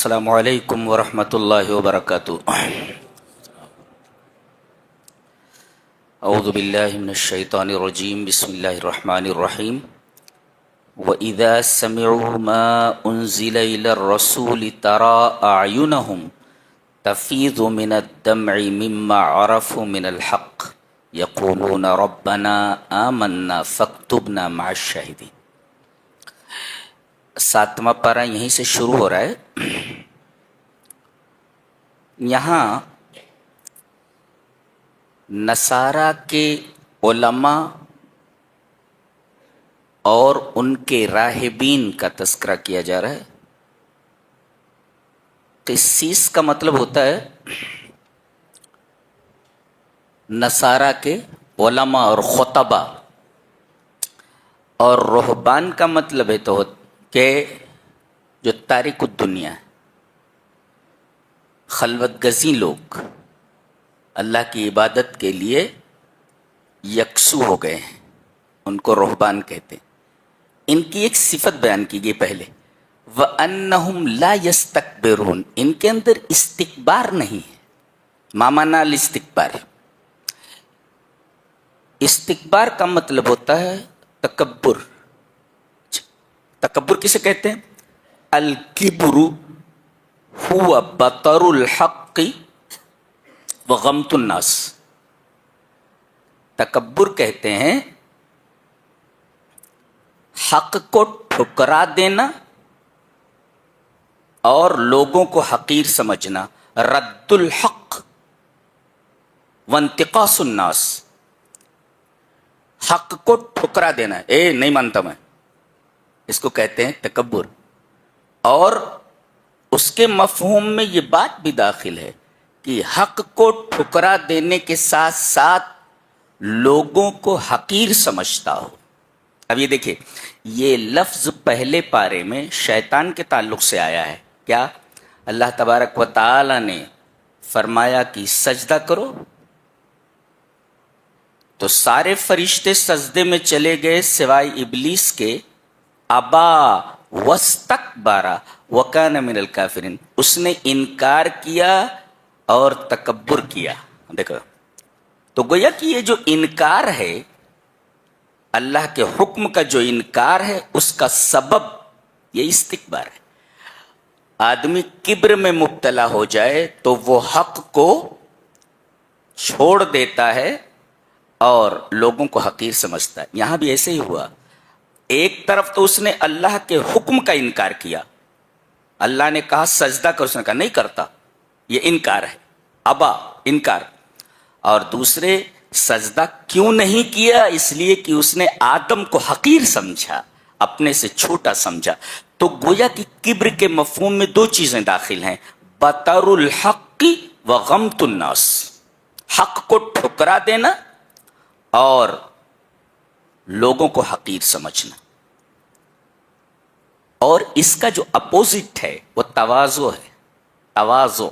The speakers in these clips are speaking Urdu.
السلام علیکم ورحمۃ اللہ وبرکاتہ۔ اعوذ باللہ من الشیطان الرجیم، بسم اللہ الرحمن الرحیم۔ وَإِذَا سَمِعُوا مَا أُنزِلَ إِلَى الرَّسُولِ تَرَىٰ أَعْيُنَهُمْ تَفِيضُ مِنَ الدَّمْعِ مِمَّا عَرَفُوا مِنَ الْحَقِّ يَقُولُونَ رَبَّنَا آمَنَّا فَاكْتُبْنَا مَعَ الشَّاهِدِينَ۔ 7واں پارہ یہیں سے شروع ہو رہا ہے۔ یہاں نصارہ کے علماء اور ان کے راہبین کا تذکرہ کیا جا رہا ہے۔ قسیس کا مطلب ہوتا ہے نصارہ کے علماء اور خطبہ، اور رہبان کا مطلب ہے تو کہ جو تارک الدنیا ہے، خلوت گزین لوگ، اللہ کی عبادت کے لیے یکسو ہو گئے ہیں، ان کو رہبان کہتے ہیں۔ ان کی ایک صفت بیان کی گئی پہلے، وَأَنَّهُمْ لَا يَسْتَكْبِرُونَ، ان کے اندر استکبار نہیں ہے۔ ما معنی الاستکبار؟ استکبار کا مطلب ہوتا ہے تکبر۔ تکبر کسے کہتے ہیں؟ الکبر هو بطر الحق وغمت الناس۔ تکبر کہتے ہیں حق کو ٹھکرا دینا اور لوگوں کو حقیر سمجھنا، رد الحق وانتقاص الناس، حق کو ٹھکرا دینا، نہیں مانتا میں، اس کو کہتے ہیں تکبر۔ اور اس کے مفہوم میں یہ بات بھی داخل ہے کہ حق کو ٹھکرا دینے کے ساتھ ساتھ لوگوں کو حقیر سمجھتا ہو۔ اب یہ دیکھیں، یہ لفظ پہلے پارے میں شیطان کے تعلق سے آیا ہے۔ کیا؟ اللہ تبارک و تعالی نے فرمایا کہ سجدہ کرو، تو سارے فرشتے سجدے میں چلے گئے سوائے ابلیس کے۔ ابا واستکبر وکان من الکافرین، اس نے انکار کیا اور تکبر کیا۔ دیکھو تو گویا کہ یہ جو انکار ہے، اللہ کے حکم کا جو انکار ہے، اس کا سبب یہ استکبار ہے۔ آدمی کبر میں مبتلا ہو جائے تو وہ حق کو چھوڑ دیتا ہے اور لوگوں کو حقیر سمجھتا ہے۔ یہاں بھی ایسے ہی ہوا۔ ایک طرف تو اس نے اللہ کے حکم کا انکار کیا، اللہ نے کہا سجدہ کر، اس نے کہا نہیں کرتا، یہ انکار ہے، ابا، انکار۔ اور دوسرے سجدہ کیوں نہیں کیا؟ اس لیے کہ اس نے آدم کو حقیر سمجھا، اپنے سے چھوٹا سمجھا۔ تو گویا کہ کبر کے مفہوم میں دو چیزیں داخل ہیں، بطر الحق وغمت الناس، حق کو ٹھکرا دینا اور لوگوں کو حقیر سمجھنا۔ اور اس کا جو اپوزٹ ہے وہ تواضع ہے۔ تواضع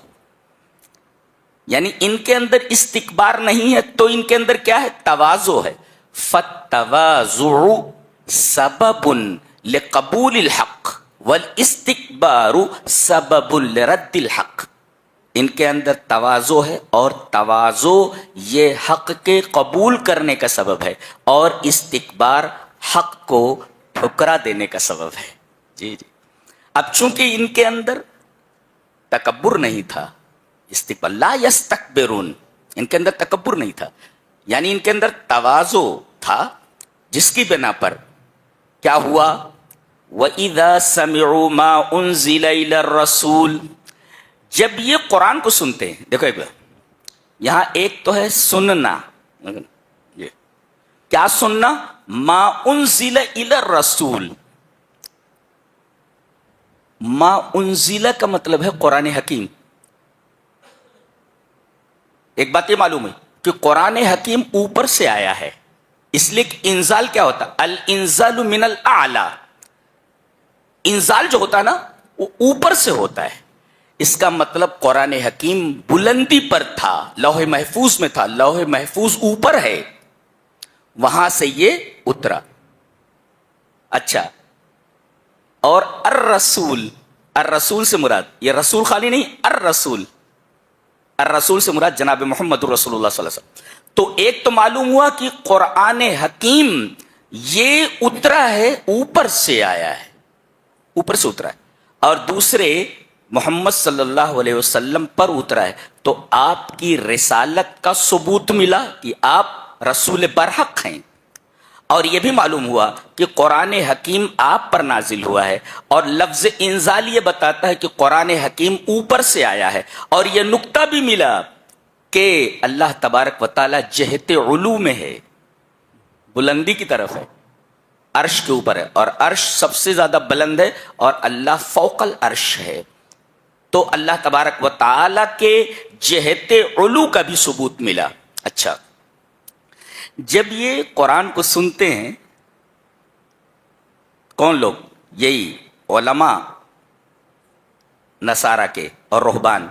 یعنی ان کے اندر استکبار نہیں ہے تو ان کے اندر کیا ہے؟ تواضع ہے۔ فالتواضع سبب لقبول الحق والاستکبار سبب لرد الحق۔ ان کے اندر تواضع ہے، اور تواضع یہ حق کے قبول کرنے کا سبب ہے، اور استکبار حق کو ٹھکرا دینے کا سبب ہے۔ جی جی۔ اب چونکہ ان کے اندر تکبر نہیں تھا، استکبار، لا یستکبرون، ان کے اندر تکبر نہیں تھا، یعنی ان کے اندر تواضع تھا، جس کی بنا پر کیا ہوا؟ وَإِذَا سَمِعُوا مَا أُنزِلَ إِلَى الرَّسُولِ، جب یہ قرآن کو سنتے ہیں، دیکھو ایک بار یہاں ایک تو ہے سننا، یہ کیا سننا؟ ما انزل الی الرسول۔ ما انزل کا مطلب ہے قرآن حکیم۔ ایک بات یہ معلوم ہے کہ قرآن حکیم اوپر سے آیا ہے، اس لیے کہ انزال کیا ہوتا؟ الانزال من الاعلی، انزال جو ہوتا ہے نا وہ اوپر سے ہوتا ہے۔ اس کا مطلب قرآن حکیم بلندی پر تھا، لوح محفوظ میں تھا، لوح محفوظ اوپر ہے، وہاں سے یہ اترا۔ اچھا، اور الرسول، الرسول سے مراد یہ رسول خالی نہیں، الرسول، الرسول سے مراد جناب محمد رسول اللہ صلی اللہ علیہ وسلم۔ تو ایک تو معلوم ہوا کہ قرآن حکیم یہ اترا ہے، اوپر سے آیا ہے، اوپر سے اترا ہے، اور دوسرے محمد صلی اللہ علیہ وسلم پر اترا ہے، تو آپ کی رسالت کا ثبوت ملا کہ آپ رسول برحق ہیں۔ اور یہ بھی معلوم ہوا کہ قرآن حکیم آپ پر نازل ہوا ہے، اور لفظ انزال یہ بتاتا ہے کہ قرآن حکیم اوپر سے آیا ہے۔ اور یہ نقطہ بھی ملا کہ اللہ تبارک و تعالی جہت علو میں ہے، بلندی کی طرف ہے، عرش کے اوپر ہے، اور عرش سب سے زیادہ بلند ہے، اور اللہ فوق العرش ہے۔ تو اللہ تبارک و تعالی کے جہت علو کا بھی ثبوت ملا۔ اچھا، جب یہ قرآن کو سنتے ہیں کون لوگ؟ یہی علماء نصارہ کے اور رہبان،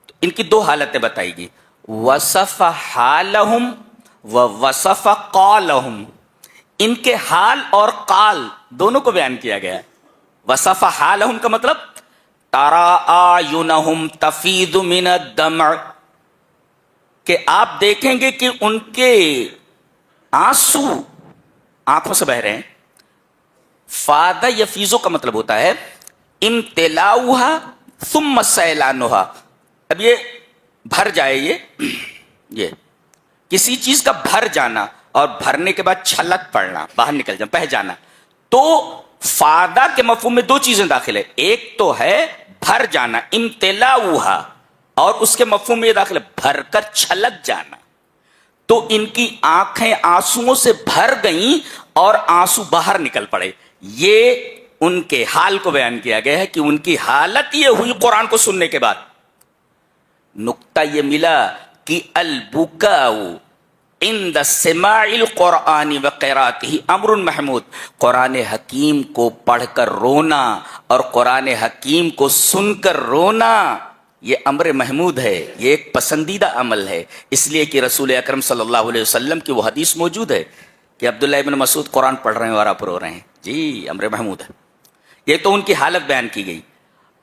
تو ان کی دو حالتیں بتائی گئی، وصف حالہم و وصف قالہم، ان کے حال اور قال دونوں کو بیان کیا گیا ہے۔ وصف حالہم کا مطلب ترى اعینہم تفیض من الدمع، کہ آپ دیکھیں گے کہ ان کے آنسو آنکھوں سے بہ رہے ہیں۔ فاض یفیض کا مطلب ہوتا ہے امتلاؤہا ثم سیلانہا، اب یہ بھر جائے، یہ کسی چیز کا بھر جانا اور بھرنے کے بعد چھلک پڑنا، باہر نکل جانا، بہ جانا، تو فاضا کے مفہوم میں دو چیزیں داخل ہے، ایک تو ہے بھر جانا امتلاؤہا، اور اس کے مفہوم میں یہ داخل ہے بھر کر چھلک جانا۔ تو ان کی آنکھیں آنسوؤں سے بھر گئیں اور آنسو باہر نکل پڑے۔ یہ ان کے حال کو بیان کیا گیا ہے کہ ان کی حالت یہ ہوئی قرآن کو سننے کے بعد۔ نقطہ یہ ملا کہ البکاء عند سماع القرآن وقراءته امر محمود، قرآن حکیم کو پڑھ کر رونا اور قرآن حکیم کو سن کر رونا یہ امر محمود ہے، یہ ایک پسندیدہ عمل ہے، اس لیے کہ رسول اکرم صلی اللہ علیہ وسلم کی وہ حدیث موجود ہے کہ عبداللہ ابن مسعود قرآن پڑھ رہے ہیں اور آپ رو رہے ہیں، جی امر محمود ہے۔ یہ تو ان کی حالت بیان کی گئی،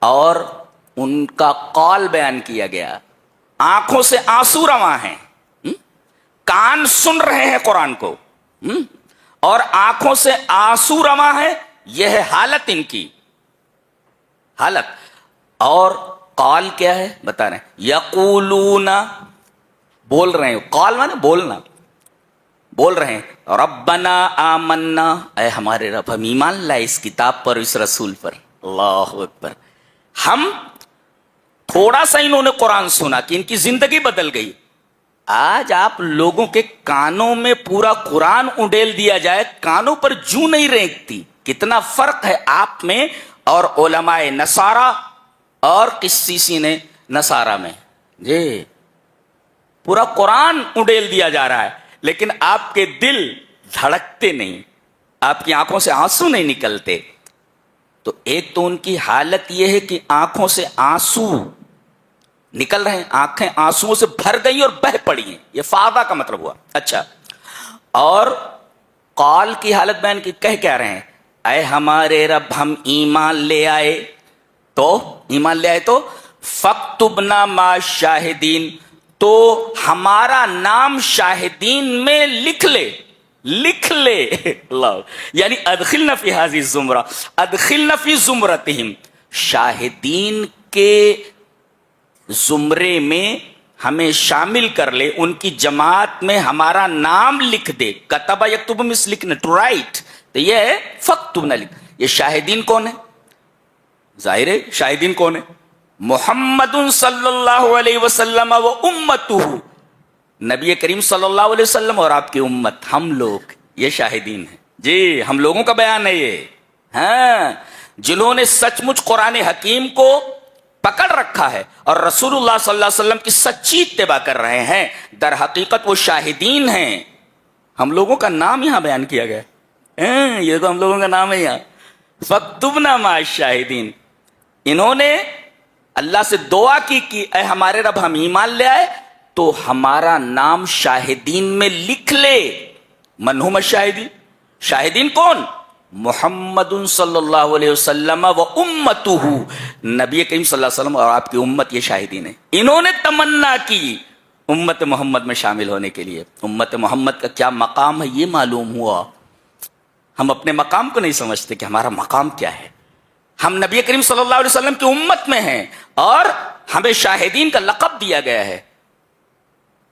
اور ان کا قول بیان کیا گیا، آنکھوں سے آنسو رواں ہیں، کان سن رہے ہیں قرآن کو، اور آنکھوں سے آنسو رواں ہے، یہ ہے حالت ان کی حالت۔ اور قال کیا ہے بتا رہے ہیں، یقولون، بول رہے ہیں، قال مانے بولنا، بول رہے ہیں ربنا آمنا، اے ہمارے رب ہم ایمان لائے اس کتاب پر، اس رسول پر، اللہ اکبر۔ ہم تھوڑا سا انہوں نے قرآن سنا کہ ان کی زندگی بدل گئی۔ آج آپ لوگوں کے کانوں میں پورا قرآن اڈیل دیا جائے، کانوں پر جوں نہیں رینگتی۔ کتنا فرق ہے آپ میں اور علماء نصارہ اور قسیسین نصارہ میں، جی پورا قرآن اڈیل دیا جا رہا ہے، لیکن آپ کے دل دھڑکتے نہیں، آپ کی آنکھوں سے آنسو نہیں نکلتے۔ تو ایک تو ان کی حالت یہ ہے کہ آنکھوں سے آنسو نکل رہے ہیں، آنکھیں آنسوؤں سے بھر گئی اور بہ پڑی ہیں، یہ فاضا کا مطلب ہوا۔ اچھا، اور قال کی حالت بیان کی، کہہ کیا رہے ہیں، اے ہمارے رب ہم ایمان لے آئے، تو ایمان لے آئے تو فاکتبنا مع شاہدین، تو ہمارا نام شاہدین میں لکھ لے، لکھ لے اللہ، یعنی ادخلنا فی ہذہ الزمرہ، ادخلنا فی زمرتہم، شاہدین کے زمرے میں ہمیں شامل کر لے، ان کی جماعت میں ہمارا نام لکھ دے۔ کتبہ یکتب مس لکھنا، ٹو رائٹ، تو یہ ہے فاکتبنا، لکھ۔ یہ شاہدین کون ہے؟ ظاہر ہے شاہدین کون ہے؟ محمد صلی اللہ علیہ وسلم و امتہ، نبی کریم صلی اللہ علیہ وسلم اور آپ کی امت، ہم لوگ یہ شاہدین ہیں، جی ہم لوگوں کا بیان ہے یہ، ہاں جنہوں نے سچ مچ قرآن حکیم کو پکڑ رکھا ہے اور رسول اللہ صلی اللہ علیہ وسلم کی سچی اتباع کر رہے ہیں، در حقیقت وہ شاہدین ہیں۔ ہم لوگوں کا نام یہاں بیان کیا گیا ہے، یہ تو ہم لوگوں کا نام ہے یہاں، فاکتبنا مع الشاہدین۔ انہوں نے اللہ سے دعا کی کہ اے ہمارے رب ہم ایمان لے آئے تو ہمارا نام شاہدین میں لکھ لے۔ من ہم الشاہدین، شاہدین کون؟ محمد صلی اللہ علیہ وسلم و امتہ، نبی کریم صلی اللہ علیہ وسلم اور آپ کی امت یہ شاہدین ہیں. انہوں نے تمنا کی امت محمد میں شامل ہونے کے لیے. امت محمد کا کیا مقام ہے یہ معلوم ہوا. ہم اپنے مقام کو نہیں سمجھتے کہ ہمارا مقام کیا ہے. ہم نبی کریم صلی اللہ علیہ وسلم کی امت میں ہیں اور ہمیں شاہدین کا لقب دیا گیا ہے.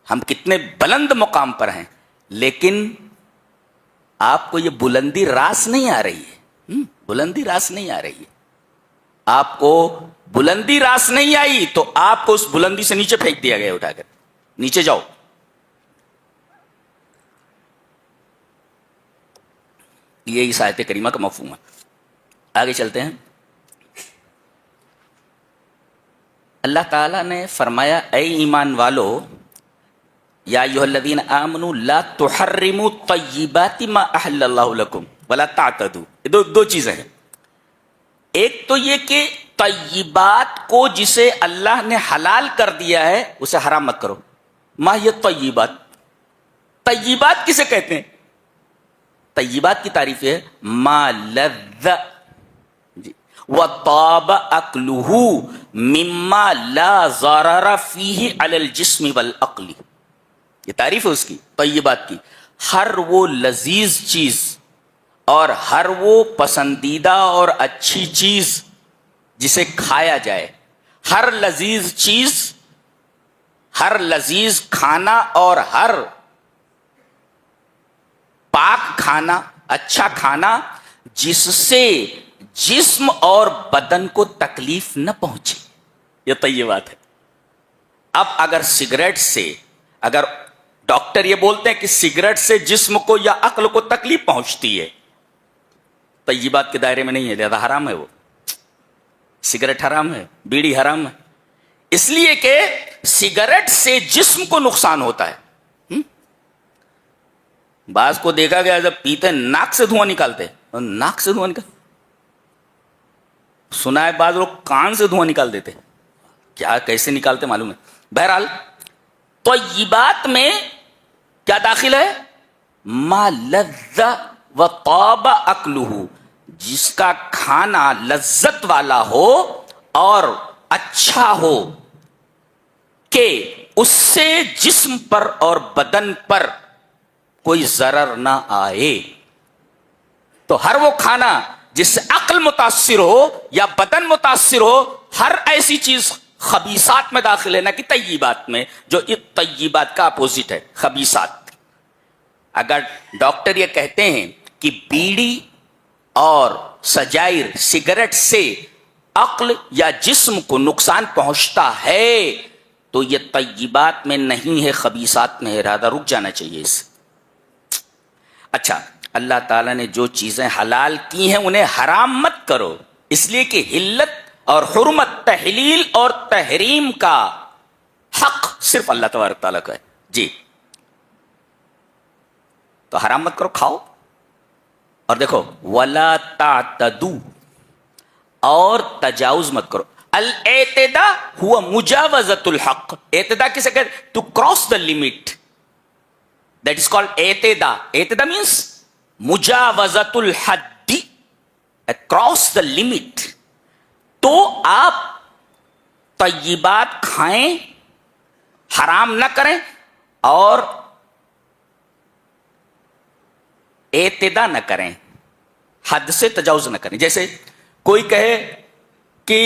ہم کتنے بلند مقام پر ہیں، لیکن آپ کو یہ بلندی راس نہیں آ رہی ہے. بلندی راس نہیں آ رہی ہے. آپ کو بلندی راس نہیں آئی تو آپ کو اس بلندی سے نیچے پھینک دیا گیا، اٹھا کر نیچے جاؤ. یہ اس آیت کریمہ کا مفہوم ہے. آگے چلتے ہیں. اللہ تعالیٰ نے فرمایا اے ایمان والو، یا ایھا الذین آمنوا لا تحرموا طیبات ما احل اللہ لکم ولا تعتدوا. دو چیزیں ہیں. ایک تو یہ کہ طیبات کو جسے اللہ نے حلال کر دیا ہے اسے حرام مت کرو. ما یہ طیبات، طیبات کسے کہتے ہیں؟ طیبات کی تعریف ہے ما لذ وطاب اکلہ مما لا ضرر فیہ علی الجسم والعقل. یہ تعریف ہے اس کی، طیبات کی. ہر وہ لذیذ چیز اور ہر وہ پسندیدہ اور اچھی چیز جسے کھایا جائے، ہر لذیذ چیز، ہر لذیذ کھانا اور ہر پاک کھانا، اچھا کھانا جس سے جسم اور بدن کو تکلیف نہ پہنچے، یہ طیبات ہے. اب اگر سگریٹ سے، اگر ڈاکٹر یہ بولتے ہیں کہ سگریٹ سے جسم کو یا عقل کو تکلیف پہنچتی ہے، طیبات کے دائرے میں نہیں ہے، لہذا حرام ہے. وہ سگریٹ حرام ہے، بیڑی حرام ہے، اس لیے کہ سگریٹ سے جسم کو نقصان ہوتا ہے. بعض کو دیکھا گیا جب پیتے ناک سے دھواں نکالتے، ناک سے دھواں نکال، سنا ہے بعض لوگ کان سے دھواں نکال دیتے. کیا کیسے نکالتے معلوم ہے. بہرحال طیبات میں کیا داخل ہے؟ ما لذ و طاب اکلہ، جس کا کھانا لذت والا ہو اور اچھا ہو کہ اس سے جسم پر اور بدن پر کوئی ضرر نہ آئے. تو ہر وہ کھانا جس سے عقل متاثر ہو یا بدن متاثر ہو، ہر ایسی چیز خبیثات میں داخل ہے، نہ کہ طیبات میں، جو طیبات کا اپوزٹ ہے، خبیثات. اگر ڈاکٹر یہ کہتے ہیں کہ بیڑی اور سجائر، سگریٹ سے عقل یا جسم کو نقصان پہنچتا ہے تو یہ طیبات میں نہیں ہے، خبیثات میں ہے، ارادہ رک جانا چاہیے اس سے. اچھا، اللہ تعالیٰ نے جو چیزیں حلال کی ہیں انہیں حرام مت کرو، اس لیے کہ حلت اور حرمت، تحلیل اور تحریم کا حق صرف اللہ تبارک تعالیٰ کا ہے. جی، تو حرام مت کرو، کھاؤ. اور دیکھو ولا تعتدوا، اور تجاوز مت کرو. الاعتداء ہوا مجاوزۃ الحق. اعتداء کسے کہتے؟ To cross the limit. That is called اعتداء. اعتداء means مجاوزۃ الحد، across the limit. تو آپ طیبات کھائیں، حرام نہ کریں اور اعتداء نہ کریں، حد سے تجاوز نہ کریں. جیسے کوئی کہے کہ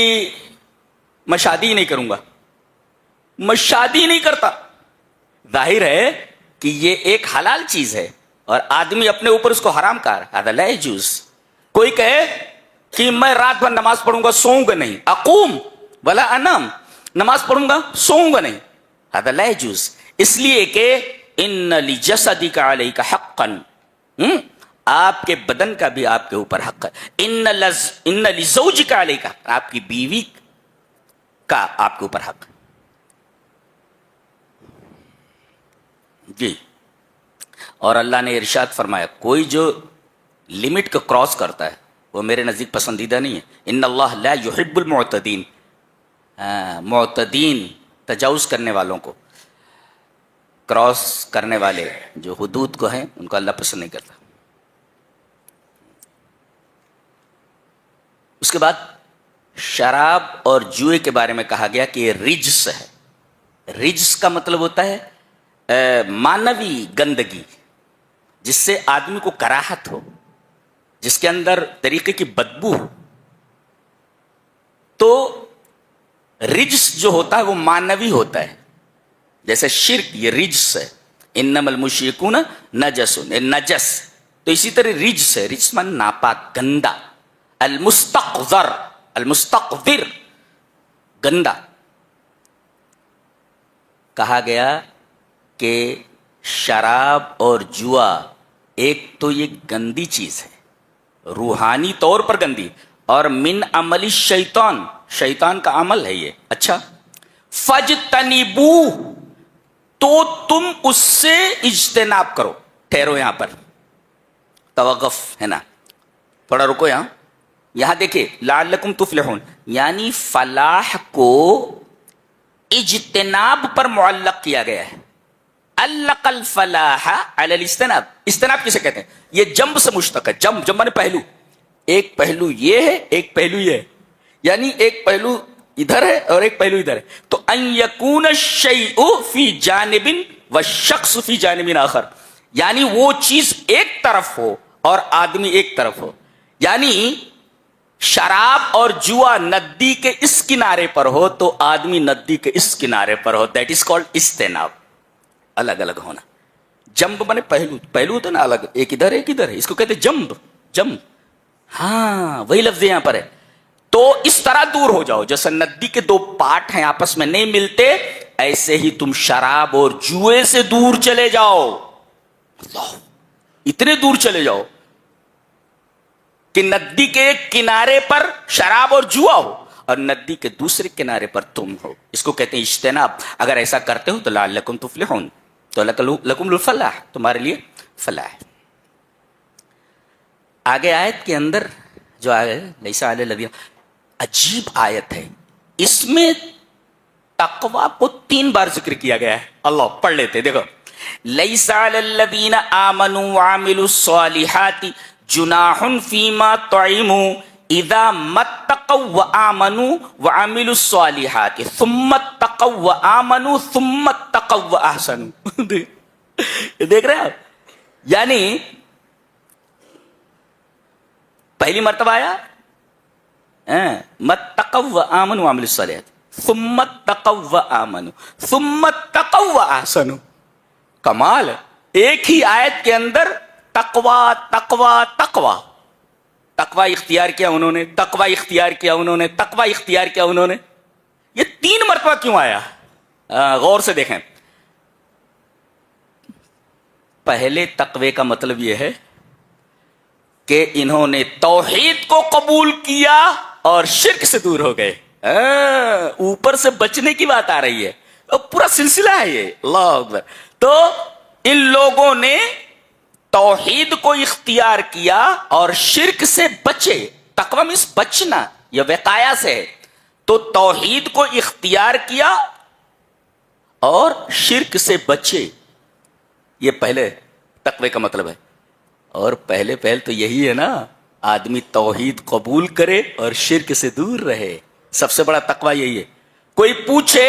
میں شادی نہیں کروں گا، میں شادی نہیں کرتا، ظاہر ہے کہ یہ ایک حلال چیز ہے اور آدمی اپنے اوپر اس کو حرام کر رہا ہے، لا یجوز. کوئی کہے کہ میں رات بھر نماز پڑھوں گا، سوؤں گا نہیں، اقوم ولا انام، نماز پڑھوں گا سوؤں گا نہیں، هذا لا يجوز. اس لیے کہ ان لجسدک علیک حقا، آپ کے بدن کا بھی آپ کے اوپر حق ہے. ان لزوجک علیک، آپ کی بیوی کا آپ کے اوپر حق ہے. جی، اور اللہ نے ارشاد فرمایا کوئی جو لمٹ کو کراس کرتا ہے وہ میرے نزدیک پسندیدہ نہیں ہے. ان اللہ لا يحب المعتدین. معتدین، تجاوز کرنے والوں کو، کراس کرنے والے جو حدود کو ہیں، ان کو اللہ پسند نہیں کرتا. اس کے بعد شراب اور جوئے کے بارے میں کہا گیا کہ یہ رجس ہے. رجس کا مطلب ہوتا ہے مانوی گندگی، جس سے آدمی کو کراہت ہو، جس کے اندر طریقے کی بدبو ہو. تو رجس جو ہوتا ہے وہ مانوی ہوتا ہے، جیسے شرک یہ رجس ہے. انما المشرکون نجس، نجس. تو اسی طرح رجس ہے، رجس من ناپاک، گندا. المستقذر، المستقذر گندا. کہا گیا کہ شراب اور جوا ایک تو یہ گندی چیز ہے، روحانی طور پر گندی، اور من عمل شیطان، شیطان کا عمل ہے یہ. اچھا، فجتنبو، تو تم اس سے اجتناب کرو. ٹھہرو یہاں پر، توقف ہے نا، تھوڑا رکو یہاں دیکھیں. لعلکم تفلحون، یعنی فلاح کو اجتناب پر معلق کیا گیا ہے. علق الفلاح علی الاجتناب. اجتناب کسے کہتے ہیں؟ یہ جنب سے مشتق ہے. جنب، جنب مانے پہلو. ایک پہلو یہ ہے، ایک پہلو یہ ہے، یعنی ایک پہلو ادھر ہے اور ایک پہلو ادھر ہے. تو ان یکون الشیء فی جانب والشخص فی جانب آخر، یعنی وہ چیز ایک طرف ہو اور آدمی ایک طرف ہو. یعنی شراب اور جوا ندی کے اس کنارے پر ہو تو آدمی ندی کے اس کنارے پر ہو. دیٹ از کالڈ اجتناب. الگ الگ ہونا. جنب بنے پہلو، پہلو ہوتا نا الگ، ایک ادھر ایک ادھر ہے، اس کو کہتے جنب. جنب، ہاں وہی لفظ یہاں پر ہے. تو اس طرح دور ہو جاؤ، جیسے ندی کے دو پارٹ ہیں آپس میں نہیں ملتے، ایسے ہی تم شراب اور جوئے سے دور چلے جاؤ. اللہ، اتنے دور چلے جاؤ کہ ندی کے ایک کنارے پر شراب اور جوا ہو اور ندی کے دوسرے کنارے پر تم ہو. اس کو کہتے ہیں اجتناب. اگر ایسا کرتے ہو تو لعلکم تفلحون، تو لکم الفلاح، تمہارے لیے فلاح. آگے آیت کے اندر جو آئے لیسا علی الذین، عجیب آیت ہے. اس میں تقوی کو 3 بار ذکر کیا گیا ہے. اللہ، پڑھ لیتے دیکھو. لیسا علی الذین آمنوا وعملوا الصالحات جناح فیما طعموا اذا متقوا وآمنوا وعملوا الصالحات ثم اتقوا وآمنوا ثم اتقوا واحسنوا. دیکھ رہے ہیں آپ؟ یعنی پہلی مرتبہ آیا متقوا وآمنوا وعملوا الصالحات ثم اتقوا وآمنوا ثم اتقوا واحسنوا. کمال ہے، ایک ہی آیت کے اندر تقوی تقوی تقوی. تقوی اختیار کیا انہوں نے، تقوی اختیار کیا انہوں نے، تقوی اختیار کیا انہوں نے. یہ 3 مرتبہ کیوں آیا؟ غور سے دیکھیں. پہلے تقوی کا مطلب یہ ہے کہ انہوں نے توحید کو قبول کیا اور شرک سے دور ہو گئے. اوپر سے بچنے کی بات آ رہی ہے، پورا سلسلہ ہے یہ. اللہ اکبر. تو ان لوگوں نے توحید کو اختیار کیا اور شرک سے بچے. تقوی مینس بچنا، یہ وقایا سے ہے. تو توحید کو اختیار کیا اور شرک سے بچے، یہ پہلے تقوی کا مطلب ہے. اور پہلے تو یہی ہے نا، آدمی توحید قبول کرے اور شرک سے دور رہے. سب سے بڑا تقوی یہی ہے. کوئی پوچھے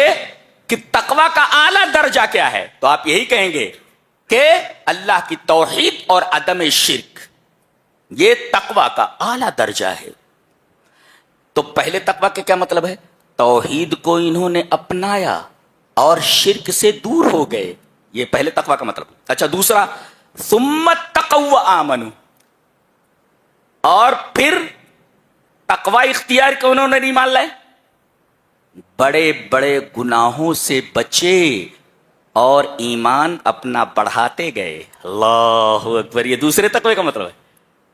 کہ تقوی کا اعلیٰ درجہ کیا ہے تو آپ یہی کہیں گے کہ اللہ کی توحید اور عدم شرک، یہ تقوی کا اعلیٰ درجہ ہے. تو پہلے تقوی کا کیا مطلب ہے؟ توحید کو انہوں نے اپنایا اور شرک سے دور ہو گئے، یہ پہلے تقوی کا مطلب. اچھا، دوسرا ثم اتقوا وآمنوا، اور پھر تقوی اختیار کے انہوں نے نہیں مان لائے، بڑے بڑے گناہوں سے بچے اور ایمان اپنا بڑھاتے گئے. اللہ اکبر. یہ دوسرے تقوی کا مطلب ہے.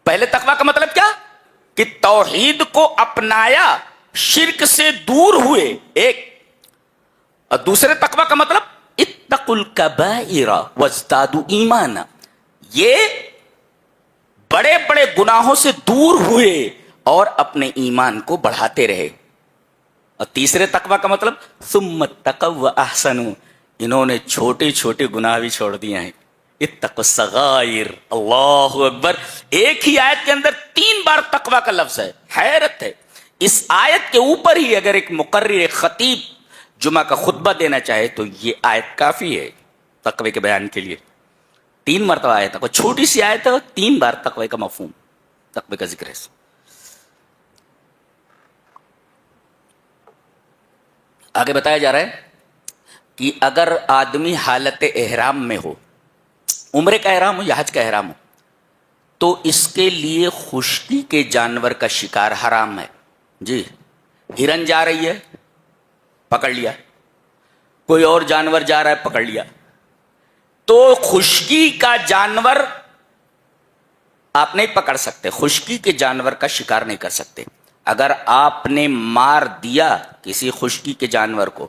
پہلے تقوی کا مطلب کیا؟ کہ توحید کو اپنایا، شرک سے دور ہوئے ایک. اور دوسرے تقوی کا مطلب اتقوا الکبائر وازدادوا ایمانا، یہ بڑے بڑے گناہوں سے دور ہوئے اور اپنے ایمان کو بڑھاتے رہے. اور تیسرے تقوی کا مطلب ثم اتقوا واحسنوا، انہوں نے چھوٹے چھوٹے گناہ بھی چھوڑ دیے ہیں. اتقوا الصغائر. اللہ اکبر. ایک ہی آیت کے اندر 3 بار تقوی کا لفظ ہے. حیرت ہے. اس آیت کے اوپر ہی اگر ایک مقرر، ایک خطیب جمعہ کا خطبہ دینا چاہے تو یہ آیت کافی ہے تقوی کے بیان کے لیے. 3 مرتبہ آیت ہے، کوئی چھوٹی سی آیت ہے، 3 بار تقوی کا مفہوم، تقوی کا ذکر ہے. آگے بتایا جا رہا ہے کہ اگر آدمی حالت احرام میں ہو، عمرے کا احرام ہو یا حج کا احرام ہو، تو اس کے لیے خشکی کے جانور کا شکار حرام ہے. جی، ہرن جا رہی ہے، پکڑ لیا، کوئی اور جانور جا رہا ہے، پکڑ لیا، تو خشکی کا جانور آپ نہیں پکڑ سکتے، خشکی کے جانور کا شکار نہیں کر سکتے. اگر آپ نے مار دیا کسی خشکی کے جانور کو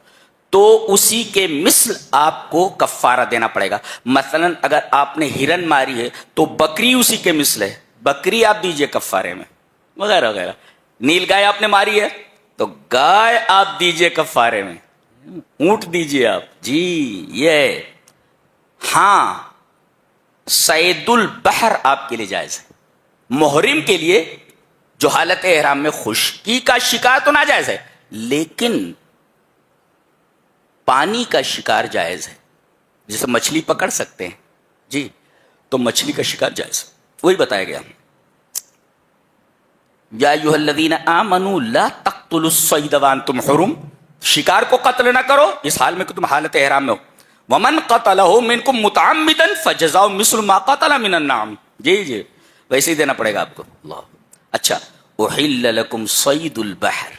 تو اسی کے مثل آپ کو کفارہ دینا پڑے گا. مثلا اگر آپ نے ہرن ماری ہے تو بکری اسی کے مثل ہے، بکری آپ دیجئے کفارے میں، وغیرہ وغیرہ. نیل گائے آپ نے ماری ہے تو گائے آپ دیجئے کفارے میں، اونٹ دیجئے آپ. جی یہ ہاں، صید البحر آپ کے لیے جائز ہے. محرم کے لیے جو حالت احرام میں خشکی کا شکار تو ناجائز ہے، لیکن پانی کا شکار جائز ہے. جیسے مچھلی پکڑ سکتے ہیں، جی، تو مچھلی کا شکار جائز. وہی بتایا گیا، یا ایھا الذین آمنوا لا تقتلوا الصید وانتم حرم، شکار کو قتل نہ کرو اس حال میں کہ تم حالت احرام میں ہو. ومن قتلہ منکم متعمدا فجزاء مثل ما قتل من النعم. جی جی، ویسے ہی دینا پڑے گا آپ کو. اللہ. اچھا، احل لکم صید البحر،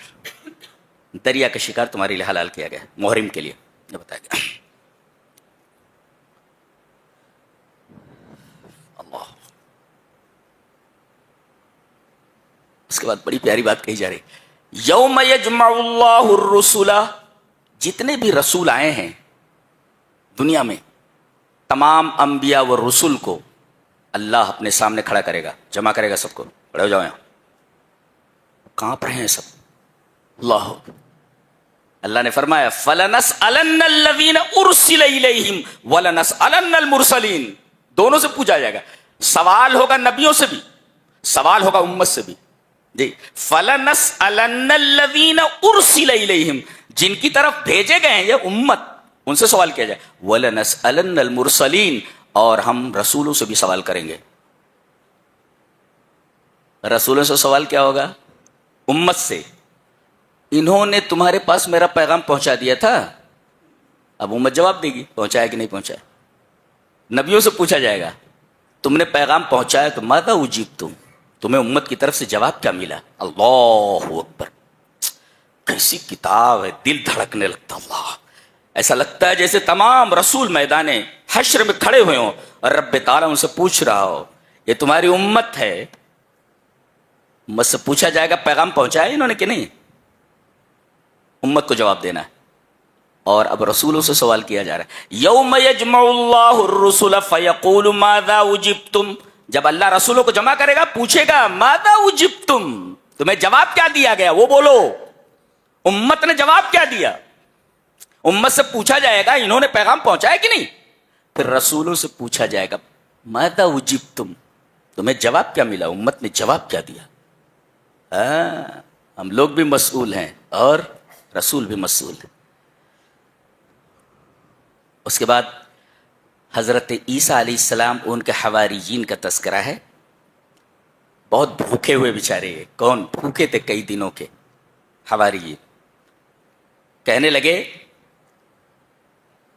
دریا کا شکار تمہارے لیے حلال کیا گیا محرم کے لیے، یہ بتایا گیا. اللہ. اس کے بعد بڑی پیاری بات کہی جا رہی، یوم یجمع اللہ الرسل، جتنے بھی رسول آئے ہیں دنیا میں، تمام انبیاء و رسول کو اللہ اپنے سامنے کھڑا کرے گا، جمع کرے گا سب کو. کھڑے ہو جاؤ یہاں، کہاں پر ہیں سب؟ اللہ. اللہ نے فرمایا فَلَنَسْأَلَنَّ الَّذِينَ أُرْسِلَ إِلَيْهِمْ وَلَنَسْأَلَنَّ الْمُرْسَلِينَ. دونوں سے پوچھا جائے گا، سوال ہوگا نبیوں سے بھی، سوال ہوگا امت سے بھی. جی، فَلَنَسْأَلَنَّ الَّذِينَ أُرْسِلَ إِلَيْهِمْ، جن کی طرف بھیجے گئے ہیں یہ امت، ان سے سوال کیا جائے. وَلَنَسْأَلَنَّ الْمُرْسَلِينَ، اور ہم رسولوں سے بھی سوال کریں گے. رسولوں سے سوال کیا ہوگا؟ امت سے، انہوں نے تمہارے پاس میرا پیغام پہنچا دیا تھا. اب امت جواب دے گی پہنچایا کہ نہیں پہنچایا. نبیوں سے پوچھا جائے گا تم نے پیغام پہنچایا تو ماذا اجیبتم، تمہیں امت کی طرف سے جواب کیا ملا؟ اللہ اکبر، کیسی کتاب ہے، دل دھڑکنے لگتا. اللہ، ایسا لگتا ہے جیسے تمام رسول میدان حشر میں کھڑے ہوئے ہوں اور رب تعالیٰ ان سے پوچھ رہا ہو یہ تمہاری امت ہے، امت سے پوچھا جائے گا پیغام پہنچایا انہوں نے کہ نہیں، امت کو جواب دینا ہے. اور اب رسولوں سے سوال کیا جا رہا ہے. یوم یجمع اللہ الرسل فیقول ماذا اجبتم، جب اللہ رسولوں کو جمع کرے گا پوچھے گا ماذا اجبتم، تمہیں جواب کیا دیا گیا، وہ بولو. امت نے جواب کیا دیا؟ امت سے پوچھا جائے گا انہوں نے پیغام پہنچایا کہ نہیں، پھر رسولوں سے پوچھا جائے گا ماذا اجبتم، تمہیں جواب کیا ملا، امت نے جواب کیا دیا. ہم لوگ بھی مسئول ہیں اور رسول بھی مسئول ہے. اس کے بعد حضرت عیسیٰ علیہ السلام ان کے حواریین کا تذکرہ ہے. بہت بھوکے ہوئے بیچارے، کون بھوکے تھے کئی دنوں کے حواریین. کہنے لگے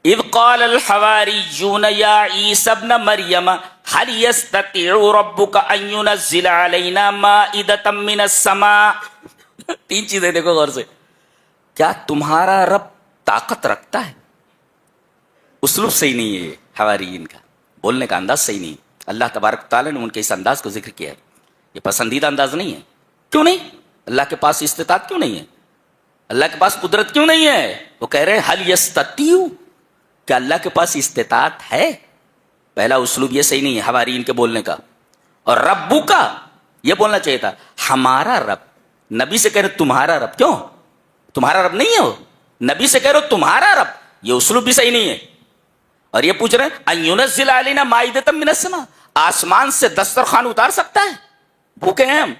اذ قال الحواریون یا عیسی ابن مریم هل يستطيع ربك ان ينزل علينا مائدة من السماء. 3 چیزیں دیکھو غور سے. کیا تمہارا رب طاقت رکھتا ہے؟ اسلوب صحیح نہیں ہے حواریین کا، بولنے کا انداز صحیح نہیں. اللہ تبارک تعالیٰ نے ان کے اس انداز کو ذکر کیا ہے، یہ پسندیدہ انداز نہیں ہے. کیوں نہیں؟ اللہ کے پاس استطاعت کیوں نہیں ہے؟ اللہ کے پاس قدرت کیوں نہیں ہے؟ وہ کہہ رہے ہیں حل یستطیع، کہ اللہ کے پاس استطاعت ہے. پہلا اسلوب یہ صحیح نہیں ہے حواریین کے بولنے کا. اور ربو کا یہ بولنا چاہیے تھا ہمارا رب. نبی سے کہہ رہے تمہارا رب، کیوں؟ تمہارا رب نہیں ہے وہ، نبی سے کہہ رہے تمہارا رب، یہ اسلوب بھی صحیح نہیں ہے. اور یہ پوچھ رہے ہیں ان ينزل علينا مائدة من السماء، آسمان سے دسترخوان اتار سکتا ہے؟ بھوکے ہیں ہم.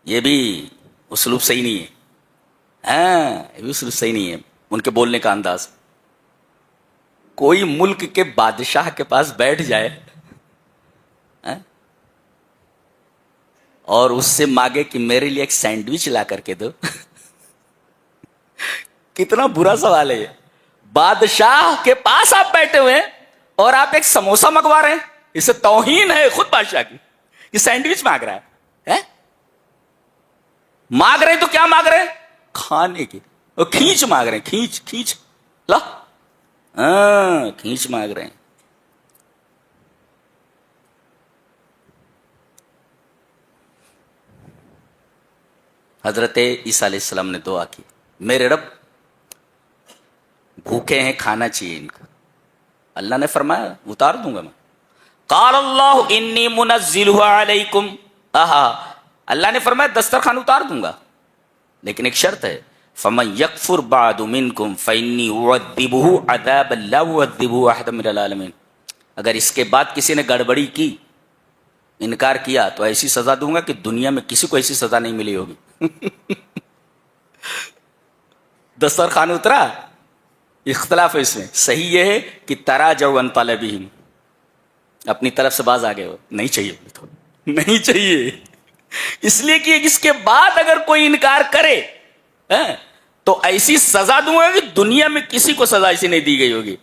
یہ بھی اسلوب صحیح نہیں ہے. ہاں یہ بھی اسلوب صحیح نہیں ہے ان کے بولنے کا انداز. کوئی ملک کے بادشاہ کے پاس بیٹھ جائے اور اس سے مانگے کہ میرے لیے ایک سینڈوچ لا کر کے دو. کتنا برا سوال ہے یہ. بادشاہ کے پاس آپ بیٹھے ہوئے ہیں اور آپ ایک سموسہ منگوا رہے ہیں. اسے توہین ہے خود بادشاہ کی. یہ سینڈوچ مانگ رہا ہے. مانگ رہے تو کیا مانگ رہے ہیں؟ کھانے کی. اور کھینچ مانگ رہے ہیں. کھینچ کھینچ لا. ہاں کھینچ مانگ رہے ہیں. حضرت عیسیٰ علیہ السلام نے دعا کی میرے رب بھوکے ہیں کھانا چاہیے ان کا. اللہ نے فرمایا اتار دوں گا میں. قال اللہ انی منزلہ علیکم. اللہ نے فرمایا دسترخوان اتار دوں گا لیکن ایک شرط ہے. فمن یکفر بعد منکم فانی اعذبہ عذابا لا اعذبہ احدا من العالمین. اگر اس کے بعد کسی نے گڑبڑی کی انکار کیا تو ایسی سزا دوں گا کہ دنیا میں کسی کو ایسی سزا نہیں ملی ہوگی. دسترخوان اترا. اختلاف ہے اس میں. صحیح یہ ہے کہ تراجعوا عن طلبہم اپنی طرف سے باز آ گئے ہو. نہیں چاہیے تو نہیں چاہیے. اس لیے کہ اس کے بعد اگر کوئی انکار کرے تو ایسی سزا دوں گا کہ دنیا میں کسی کو سزا ایسی نہیں دی گئی ہوگی.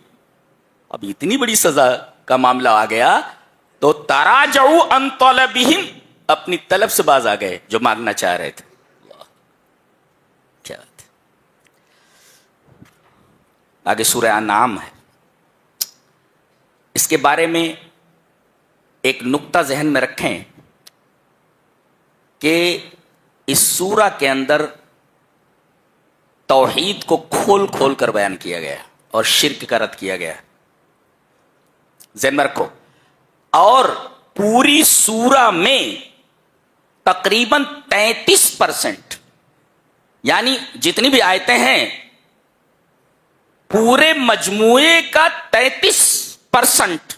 اب اتنی بڑی سزا کا معاملہ آ گیا تو تراجعوا عن طلبہم اپنی طلب سے باز آ گئے جو مانگنا چاہ رہے تھے. کیا بات. آگے سورہ انعام ہے. اس کے بارے میں ایک نقطہ ذہن میں رکھیں کہ اس سورہ کے اندر توحید کو کھول کھول کر بیان کیا گیا اور شرک کا رد کیا گیا. ذہن میں رکھو. اور پوری سورہ میں تقریباً 33% یعنی جتنی بھی آیتیں ہیں پورے مجموعے کا 33%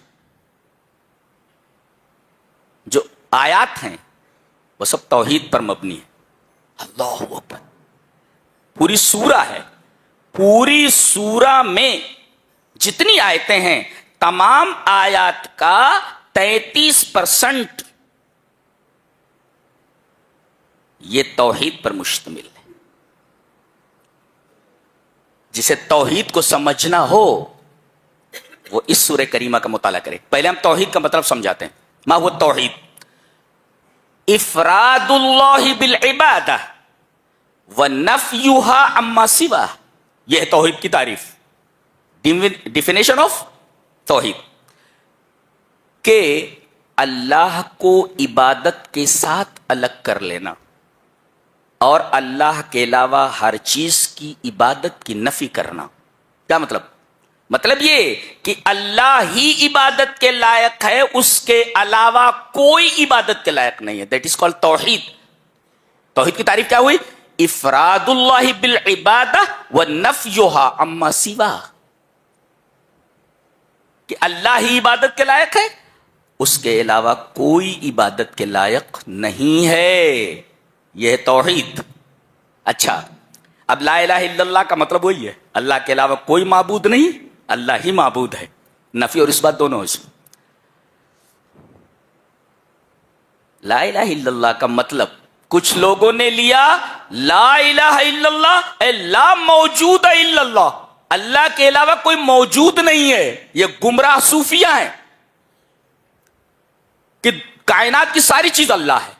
جو آیات ہیں وہ سب توحید پر مبنی ہے. اللہ اکبر. پوری سورہ ہے. پوری سورہ میں جتنی آیتیں ہیں تمام آیات کا 33% یہ توحید پر مشتمل ہے. جسے توحید کو سمجھنا ہو وہ اس سورہ کریمہ کا مطالعہ کرے. پہلے ہم توحید کا مطلب سمجھاتے ہیں. ما هو التوحید؟ افراد اللہ بالعبادہ ونفیها عما سوا. یہ ہے توحید کی تعریف. ڈیفینیشن آف توحید کہ اللہ کو عبادت کے ساتھ الگ کر لینا اور اللہ کے علاوہ ہر چیز کی عبادت کی نفی کرنا. کیا مطلب؟ مطلب یہ کہ اللہ ہی عبادت کے لائق ہے, اس کے علاوہ کوئی عبادت کے لائق نہیں ہے. دیٹ از کالڈ توحید. توحید کی تعریف کیا ہوئی؟ افراد اللہ بالعبادہ ونفیها عما سوا. کہ اللہ ہی عبادت کے لائق ہے, اس کے علاوہ کوئی عبادت کے لائق نہیں ہے. یہ ہے توحید. اچھا اب لا الہ الا اللہ کا مطلب وہی ہے, اللہ کے علاوہ کوئی معبود نہیں, اللہ ہی معبود ہے. نفی اور اس بات دونوں اس میں. لا الہ الا اللہ کا مطلب کچھ لوگوں نے لیا لا الہ الا اللہ اے لا موجود الا اللہ, اللہ کے علاوہ کوئی موجود نہیں ہے. یہ گمراہ صوفیہ ہیں کہ کائنات کی ساری چیز اللہ ہے.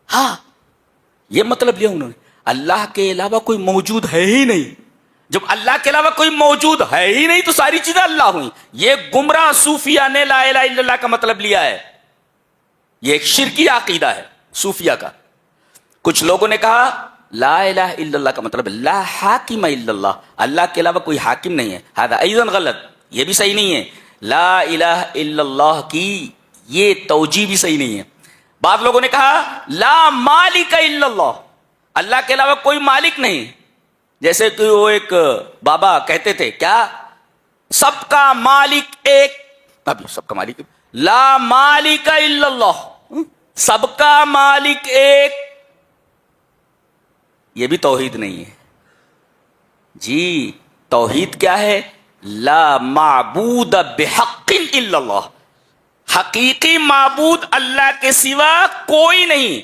ہاں یہ مطلب لیا انہوں نے, اللہ کے علاوہ کوئی موجود ہے ہی نہیں. جب اللہ کے علاوہ کوئی موجود ہے ہی نہیں تو ساری چیزیں اللہ ہوئی. یہ گمراہ صوفیہ نے لا الہ الا اللہ کا مطلب لیا ہے. یہ ایک شرکی عقیدہ ہے صوفیہ کا. کچھ لوگوں نے کہا لا الہ الا اللہ کا مطلب لا حاکم الا اللہ, اللہ کے علاوہ کوئی حاکم نہیں ہے. ھذا ایضا غلط, یہ بھی صحیح نہیں ہے. لا الہ الا اللہ کی یہ توجیہ بھی صحیح نہیں ہے. بعض لوگوں نے کہا لا مالک الا اللہ, اللہ کے علاوہ کوئی مالک نہیں. جیسے کہ وہ ایک بابا کہتے تھے کیا سب کا مالک ایک, ابھی سب کا مالک لا مالک الا اللہ, سب کا مالک ایک. یہ بھی توحید نہیں ہے جی. توحید کیا ہے؟ لا معبود بحق الا اللہ، حقیقی معبود اللہ کے سوا کوئی نہیں.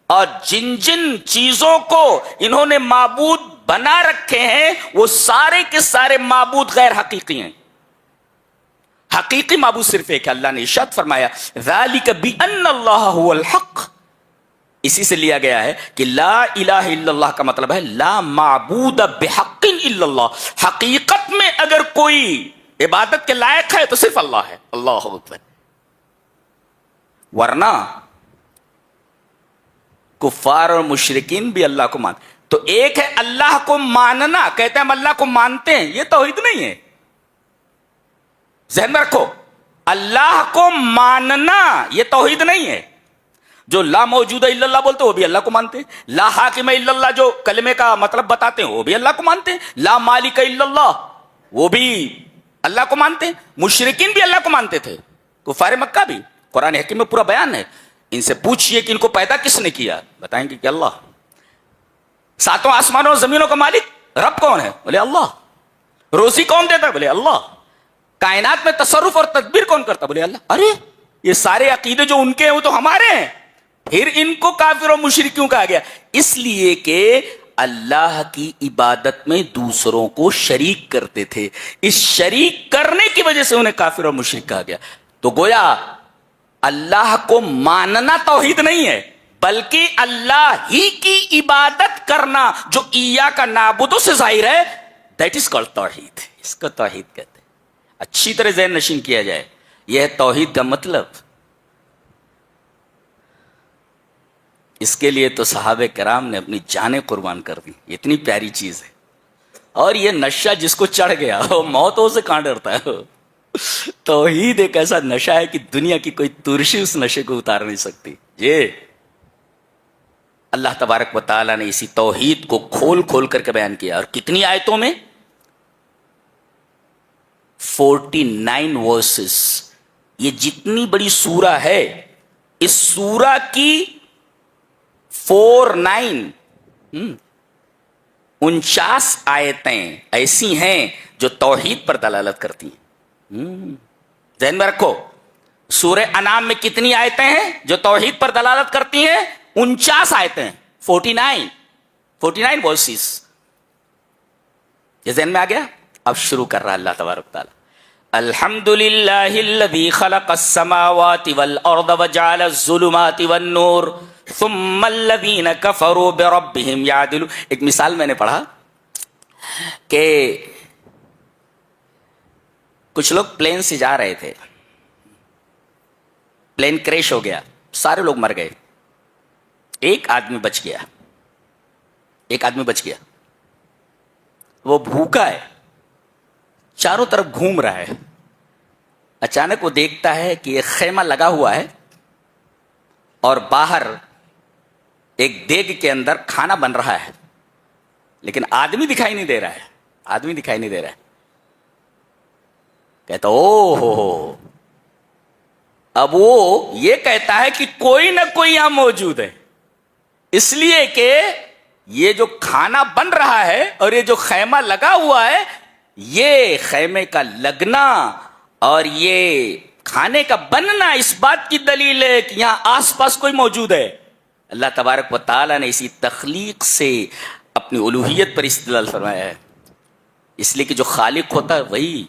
اور جن جن چیزوں کو انہوں نے معبود بنا رکھے ہیں وہ سارے کے سارے معبود غیر حقیقی ہیں. حقیقی معبود صرف ایک ہے. اللہ نے ارشاد فرمایا ذالک بان اللہ هو الحق. اسی سے لیا گیا ہے کہ لا الہ الا اللہ کا مطلب ہے لا معبود بحق الا اللہ. حقیقت میں اگر کوئی عبادت کے لائق ہے تو صرف اللہ ہے. اللہ اکبر. ورنہ کفار اور مشرکین بھی اللہ کو مانتے. تو ایک ہے اللہ کو ماننا، کہتے ہیں ہم اللہ کو مانتے ہیں، یہ توحید نہیں ہے. ذہن میں رکھو، اللہ کو ماننا یہ توحید نہیں ہے. جو لا موجود الا اللہ بولتے وہ بھی اللہ کو مانتے ہیں. لا حاکم الا اللہ جو کلمے کا مطلب بتاتے ہیں وہ بھی اللہ کو مانتے ہیں. لا مالک الا اللہ وہ بھی اللہ کو مانتے ہیں. مشرکین بھی اللہ کو مانتے تھے، کفار مکہ بھی. قرآن حکیم میں پورا بیان ہے. ان سے پوچھئے کہ ان کو پیدا کس نے کیا، بتائیں گے کہ اللہ. ساتوں آسمانوں اور زمینوں کا مالک رب کون ہے؟ بولے اللہ. روزی کون دیتا ہے؟ بولے اللہ. کائنات میں تصرف اور تدبیر کون کرتا؟ بولے اللہ. ارے یہ سارے عقیدے جو ان کے ہیں وہ تو ہمارے ہیں. پھر ان کو کافر و مشرک کیوں کہا گیا؟ اس لیے کہ اللہ کی عبادت میں دوسروں کو شریک کرتے تھے. اس شریک کرنے کی وجہ سے انہیں کافر اور مشرک کہا گیا. تو گویا اللہ کو ماننا توحید نہیں ہے، بلکہ اللہ ہی کی عبادت کرنا جو ایاک نعبد سے ظاہر ہے، دیٹ از کالڈ توحید. اس کو توحید کہتے ہیں. اچھی طرح ذہن نشین کیا جائے، یہ ہے توحید کا مطلب. اس کے لیے تو صحابہ کرام نے اپنی جانیں قربان کر دی. اتنی پیاری چیز ہے. اور یہ نشہ جس کو چڑھ گیا وہ موتوں سے کہاں ڈرتا ہے. توحید ایک ایسا نشہ ہے کہ دنیا کی کوئی ترشی اس نشے کو اتار نہیں سکتی. یہ اللہ تبارک و تعالیٰ نے اسی توحید کو کھول کھول کر کے بیان کیا. اور کتنی آیتوں میں؟ 49 ورسز. یہ جتنی بڑی سورہ ہے، اس سورہ کی 49 آیتیں ایسی ہیں جو توحید پر دلالت کرتی ہیں. ذہن میں رکھو، سورہ انعام میں کتنی آیتیں ہیں جو توحید پر دلالت کرتی ہیں؟ 49 آیتیں. 49 ورسز. یہ ذہن میں آ گیا؟ اب شروع کر رہا اللہ تبارک تعالیٰ. الحمدللہ الذی خلق السماوات والارض وجعل الظلمات والنور ثم الذین کفروا بربہم یعدلون. ایک مثال میں نے پڑھا کہ کچھ لوگ پلین سے جا رہے تھے، پلین کریش ہو گیا، سارے لوگ مر گئے، ایک آدمی بچ گیا. ایک آدمی بچ گیا. وہ بھوکا ہے، چاروں طرف گھوم رہا ہے. اچانک وہ دیکھتا ہے کہ ایک خیمہ لگا ہوا ہے اور باہر ایک دیگ کے اندر کھانا بن رہا ہے، لیکن آدمی دکھائی نہیں دے رہا ہے. آدمی دکھائی نہیں دے رہا ہے. کہتا او ہو. اب وہ یہ کہتا ہے کہ کوئی نہ کوئی یہاں موجود ہے، اس لیے کہ یہ جو کھانا بن رہا ہے اور یہ جو خیمہ لگا ہوا ہے، یہ خیمے کا لگنا اور یہ کھانے کا بننا اس بات کی دلیل ہے کہ یہاں آس پاس کوئی موجود ہے. اللہ تبارک و تعالیٰ نے اسی تخلیق سے اپنی الوہیت پر استدلال فرمایا ہے. اس لیے کہ جو خالق ہوتا ہے وہی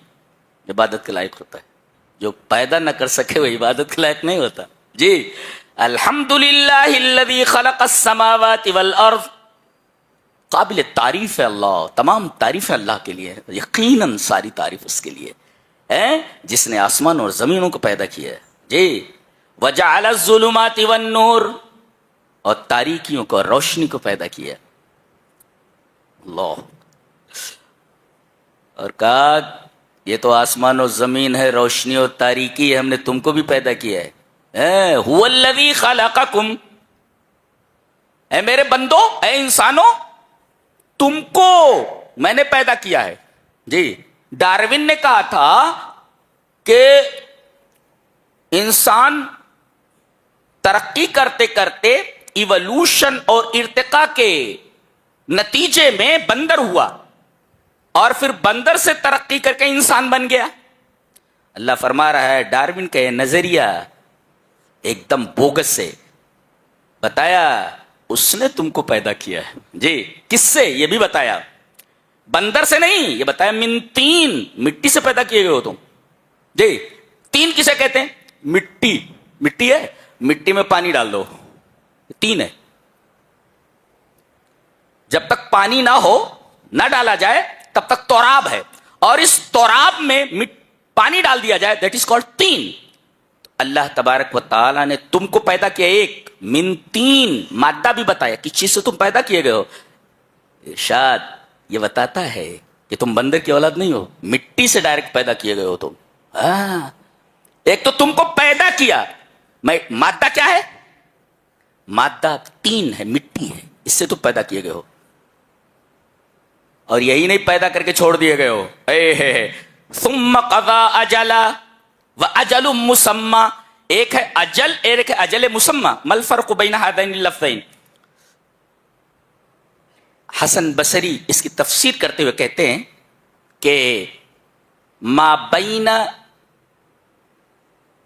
عبادت کے لائق ہوتا ہے، جو پیدا نہ کر سکے وہ عبادت کے لائق نہیں ہوتا. جی الحمدللہ الذی خلق السماوات والارض. قابل تعریف ہے اللہ، تمام تعریف اللہ کے لیے، یقیناً ساری تعریف اس کے لیے ہے جس نے آسمان اور زمینوں کو پیدا کیا ہے. جی وجعل الظلمات والنور، اور تاریکیوں کو اور روشنی کو پیدا کیا. اللہ. اور کہا یہ تو آسمان اور زمین ہے، روشنی اور تاریکی ہے، ہم نے تم کو بھی پیدا کیا ہے. هو الذی خلقکم، اے میرے بندو، اے انسانوں، تم کو میں نے پیدا کیا ہے. جی ڈاروین نے کہا تھا کہ انسان ترقی کرتے کرتے ایولوشن اور ارتقاء کے نتیجے میں بندر ہوا اور پھر بندر سے ترقی کر کے انسان بن گیا. اللہ فرما رہا ہے ڈارون کا یہ نظریہ ایک دم بوگس ہے. بتایا اس نے تم کو پیدا کیا ہے. جی کس سے؟ یہ بھی بتایا بندر سے نہیں، یہ بتایا من تین، مٹی سے پیدا کیے گئے ہو تم. جی تین کسے کہتے ہیں؟ مٹی. مٹی ہے، مٹی میں پانی ڈال دو، تین ہے. جب تک پانی نہ ہو، نہ ڈالا جائے، تب تک توراب ہے، اور اس توراب میں پانی ڈال دیا جائے، دیٹ از کالڈ تین. اللہ تبارک و تعالی نے تم کو پیدا کیا ایک من تین، مادہ بھی بتایا کس چیز سے تم پیدا کیے گئے ہو. ارشاد یہ بتاتا ہے کہ تم بندر کی اولاد نہیں ہو، مٹی سے ڈائریکٹ پیدا کیے گئے ہو تم. ایک تو تم کو پیدا کیا، مادہ کیا ہے؟ مادہ تین ہے، مٹی ہے، اس سے تم پیدا کیے گئے ہو. اور یہی نہیں پیدا کر کے چھوڑ دیے گئے ہو. ثم قضا اجلا واجل مسمى، ایک ہے اجل، ایک ہے اجل مسمى. ما الفرق بین هذین اللفظین؟ حسن بصری اس کی تفسیر کرتے ہوئے کہتے ہیں کہ ما بین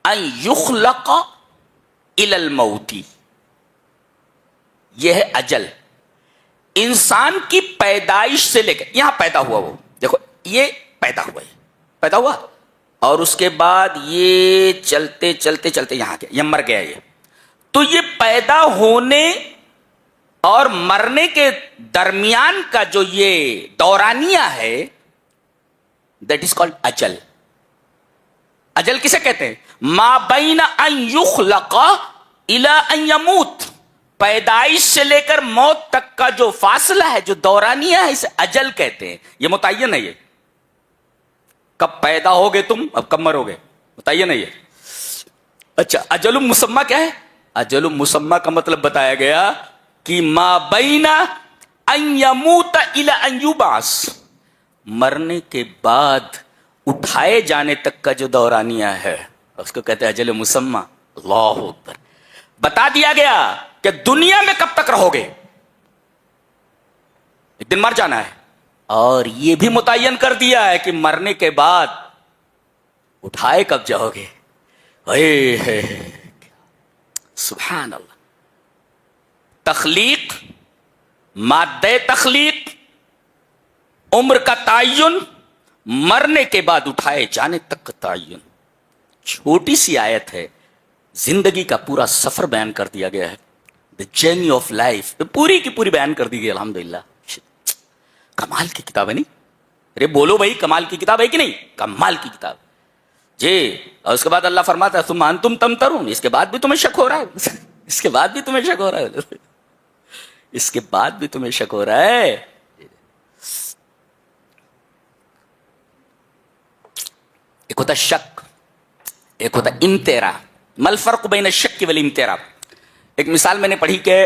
ان یخلق الی الموت، یہ ہے اجل. انسان کی پیدائش سے لے کر یہاں پیدا ہوا، وہ دیکھو یہ پیدا ہوا ہے، پیدا ہوا، اور اس کے بعد یہ چلتے چلتے چلتے یہاں گیا، یہ مر گیا. یہ تو یہ پیدا ہونے اور مرنے کے درمیان کا جو یہ دورانیہ ہے، دیٹ از کالڈ اجل. اجل کسے کہتے ہیں؟ ما بین ان یخلق الی ان یموت، پیدائش سے لے کر موت تک کا جو فاصلہ ہے، جو دورانیہ ہے، اسے اجل کہتے ہیں. یہ متعین ہے، یہ کب پیدا ہوگے تم، اب کب مرو گے، متعین ہے یہ. اچھا اجل مسمى کیا ہے؟ اجل مسمى کا مطلب بتایا گیا کہ ما بین ان یموت الی ان یبعث، مرنے کے بعد اٹھائے جانے تک کا جو دورانیہ ہے، اس کو کہتے ہیں اجل مسمى. اللہ اکبر. بتا دیا گیا کہ دنیا میں کب تک رہو گے، ایک دن مر جانا ہے. اور یہ بھی متعین کر دیا ہے کہ مرنے کے بعد اٹھائے کب جاؤ گے. سبحان اللہ. تخلیق، مادہ تخلیق، عمر کا تعین، مرنے کے بعد اٹھائے جانے تک کا تعین. چھوٹی سی آیت ہے، زندگی کا پورا سفر بیان کر دیا گیا ہے. دا جرنی آف لائف پوری کی پوری بیان کر دی گئی. الحمدللہ کمال کی کتاب ہے. نہیں ارے بولو بھائی، کمال کی کتاب ہے کہ نہیں؟ کمال کی کتاب جی. اور اس کے بعد اللہ فرماتا ہے ثم انتم تمترون، اس کے بعد بھی تمہیں شک ہو رہا ہے، اس کے بعد بھی تمہیں شک ہو رہا ہے، اس کے بعد بھی تمہیں شک ہو رہا ہے. ایک ہوتا شک، ایک ہوتا امترا. ما الفرق بین الشک والامترا؟ ایک مثال میں نے پڑھی کہ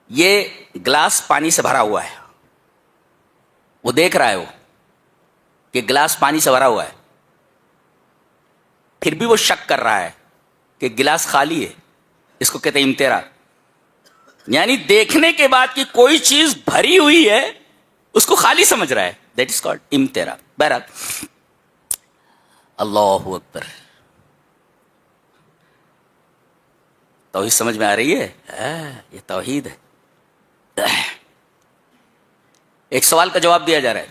یہ گلاس پانی سے بھرا ہوا ہے، وہ دیکھ رہا ہے وہ کہ گلاس پانی سے بھرا ہوا ہے، پھر بھی وہ شک کر رہا ہے کہ گلاس خالی ہے. اس کو کہتے ہیں امترا. یعنی دیکھنے کے بعد کہ کوئی چیز بھری ہوئی ہے اس کو خالی سمجھ رہا ہے، دیٹ از کالڈ امترا. بہرحال اللہ اکبر. توحید سمجھ میں آ رہی ہے؟ یہ توحید ہے. ایک سوال کا جواب دیا جا رہا ہے،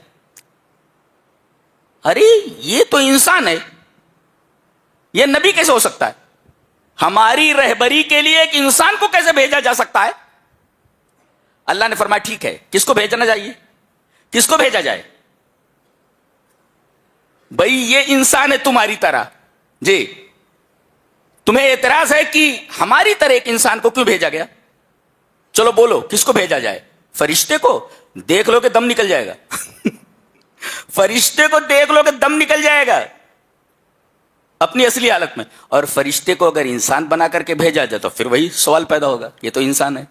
ارے یہ تو انسان ہے، یہ نبی کیسے ہو سکتا ہے؟ ہماری رہبری کے لیے ایک انسان کو کیسے بھیجا جا سکتا ہے؟ اللہ نے فرمایا ٹھیک ہے، کس کو بھیجنا چاہیے، کس کو بھیجا جائے؟ بھائی یہ انسان ہے تمہاری طرح، جی تمہیں اعتراض ہے کہ ہماری طرح ایک انسان کو کیوں بھیجا گیا؟ چلو بولو کس کو بھیجا جائے؟ فرشتے کو؟ دیکھ لو کہ دم نکل جائے گا. فرشتے کو دیکھ لو کہ دم نکل جائے گا اپنی اصلی حالت میں. اور فرشتے کو اگر انسان بنا کر کے بھیجا جائے تو پھر وہی سوال پیدا ہوگا، یہ تو انسان ہے.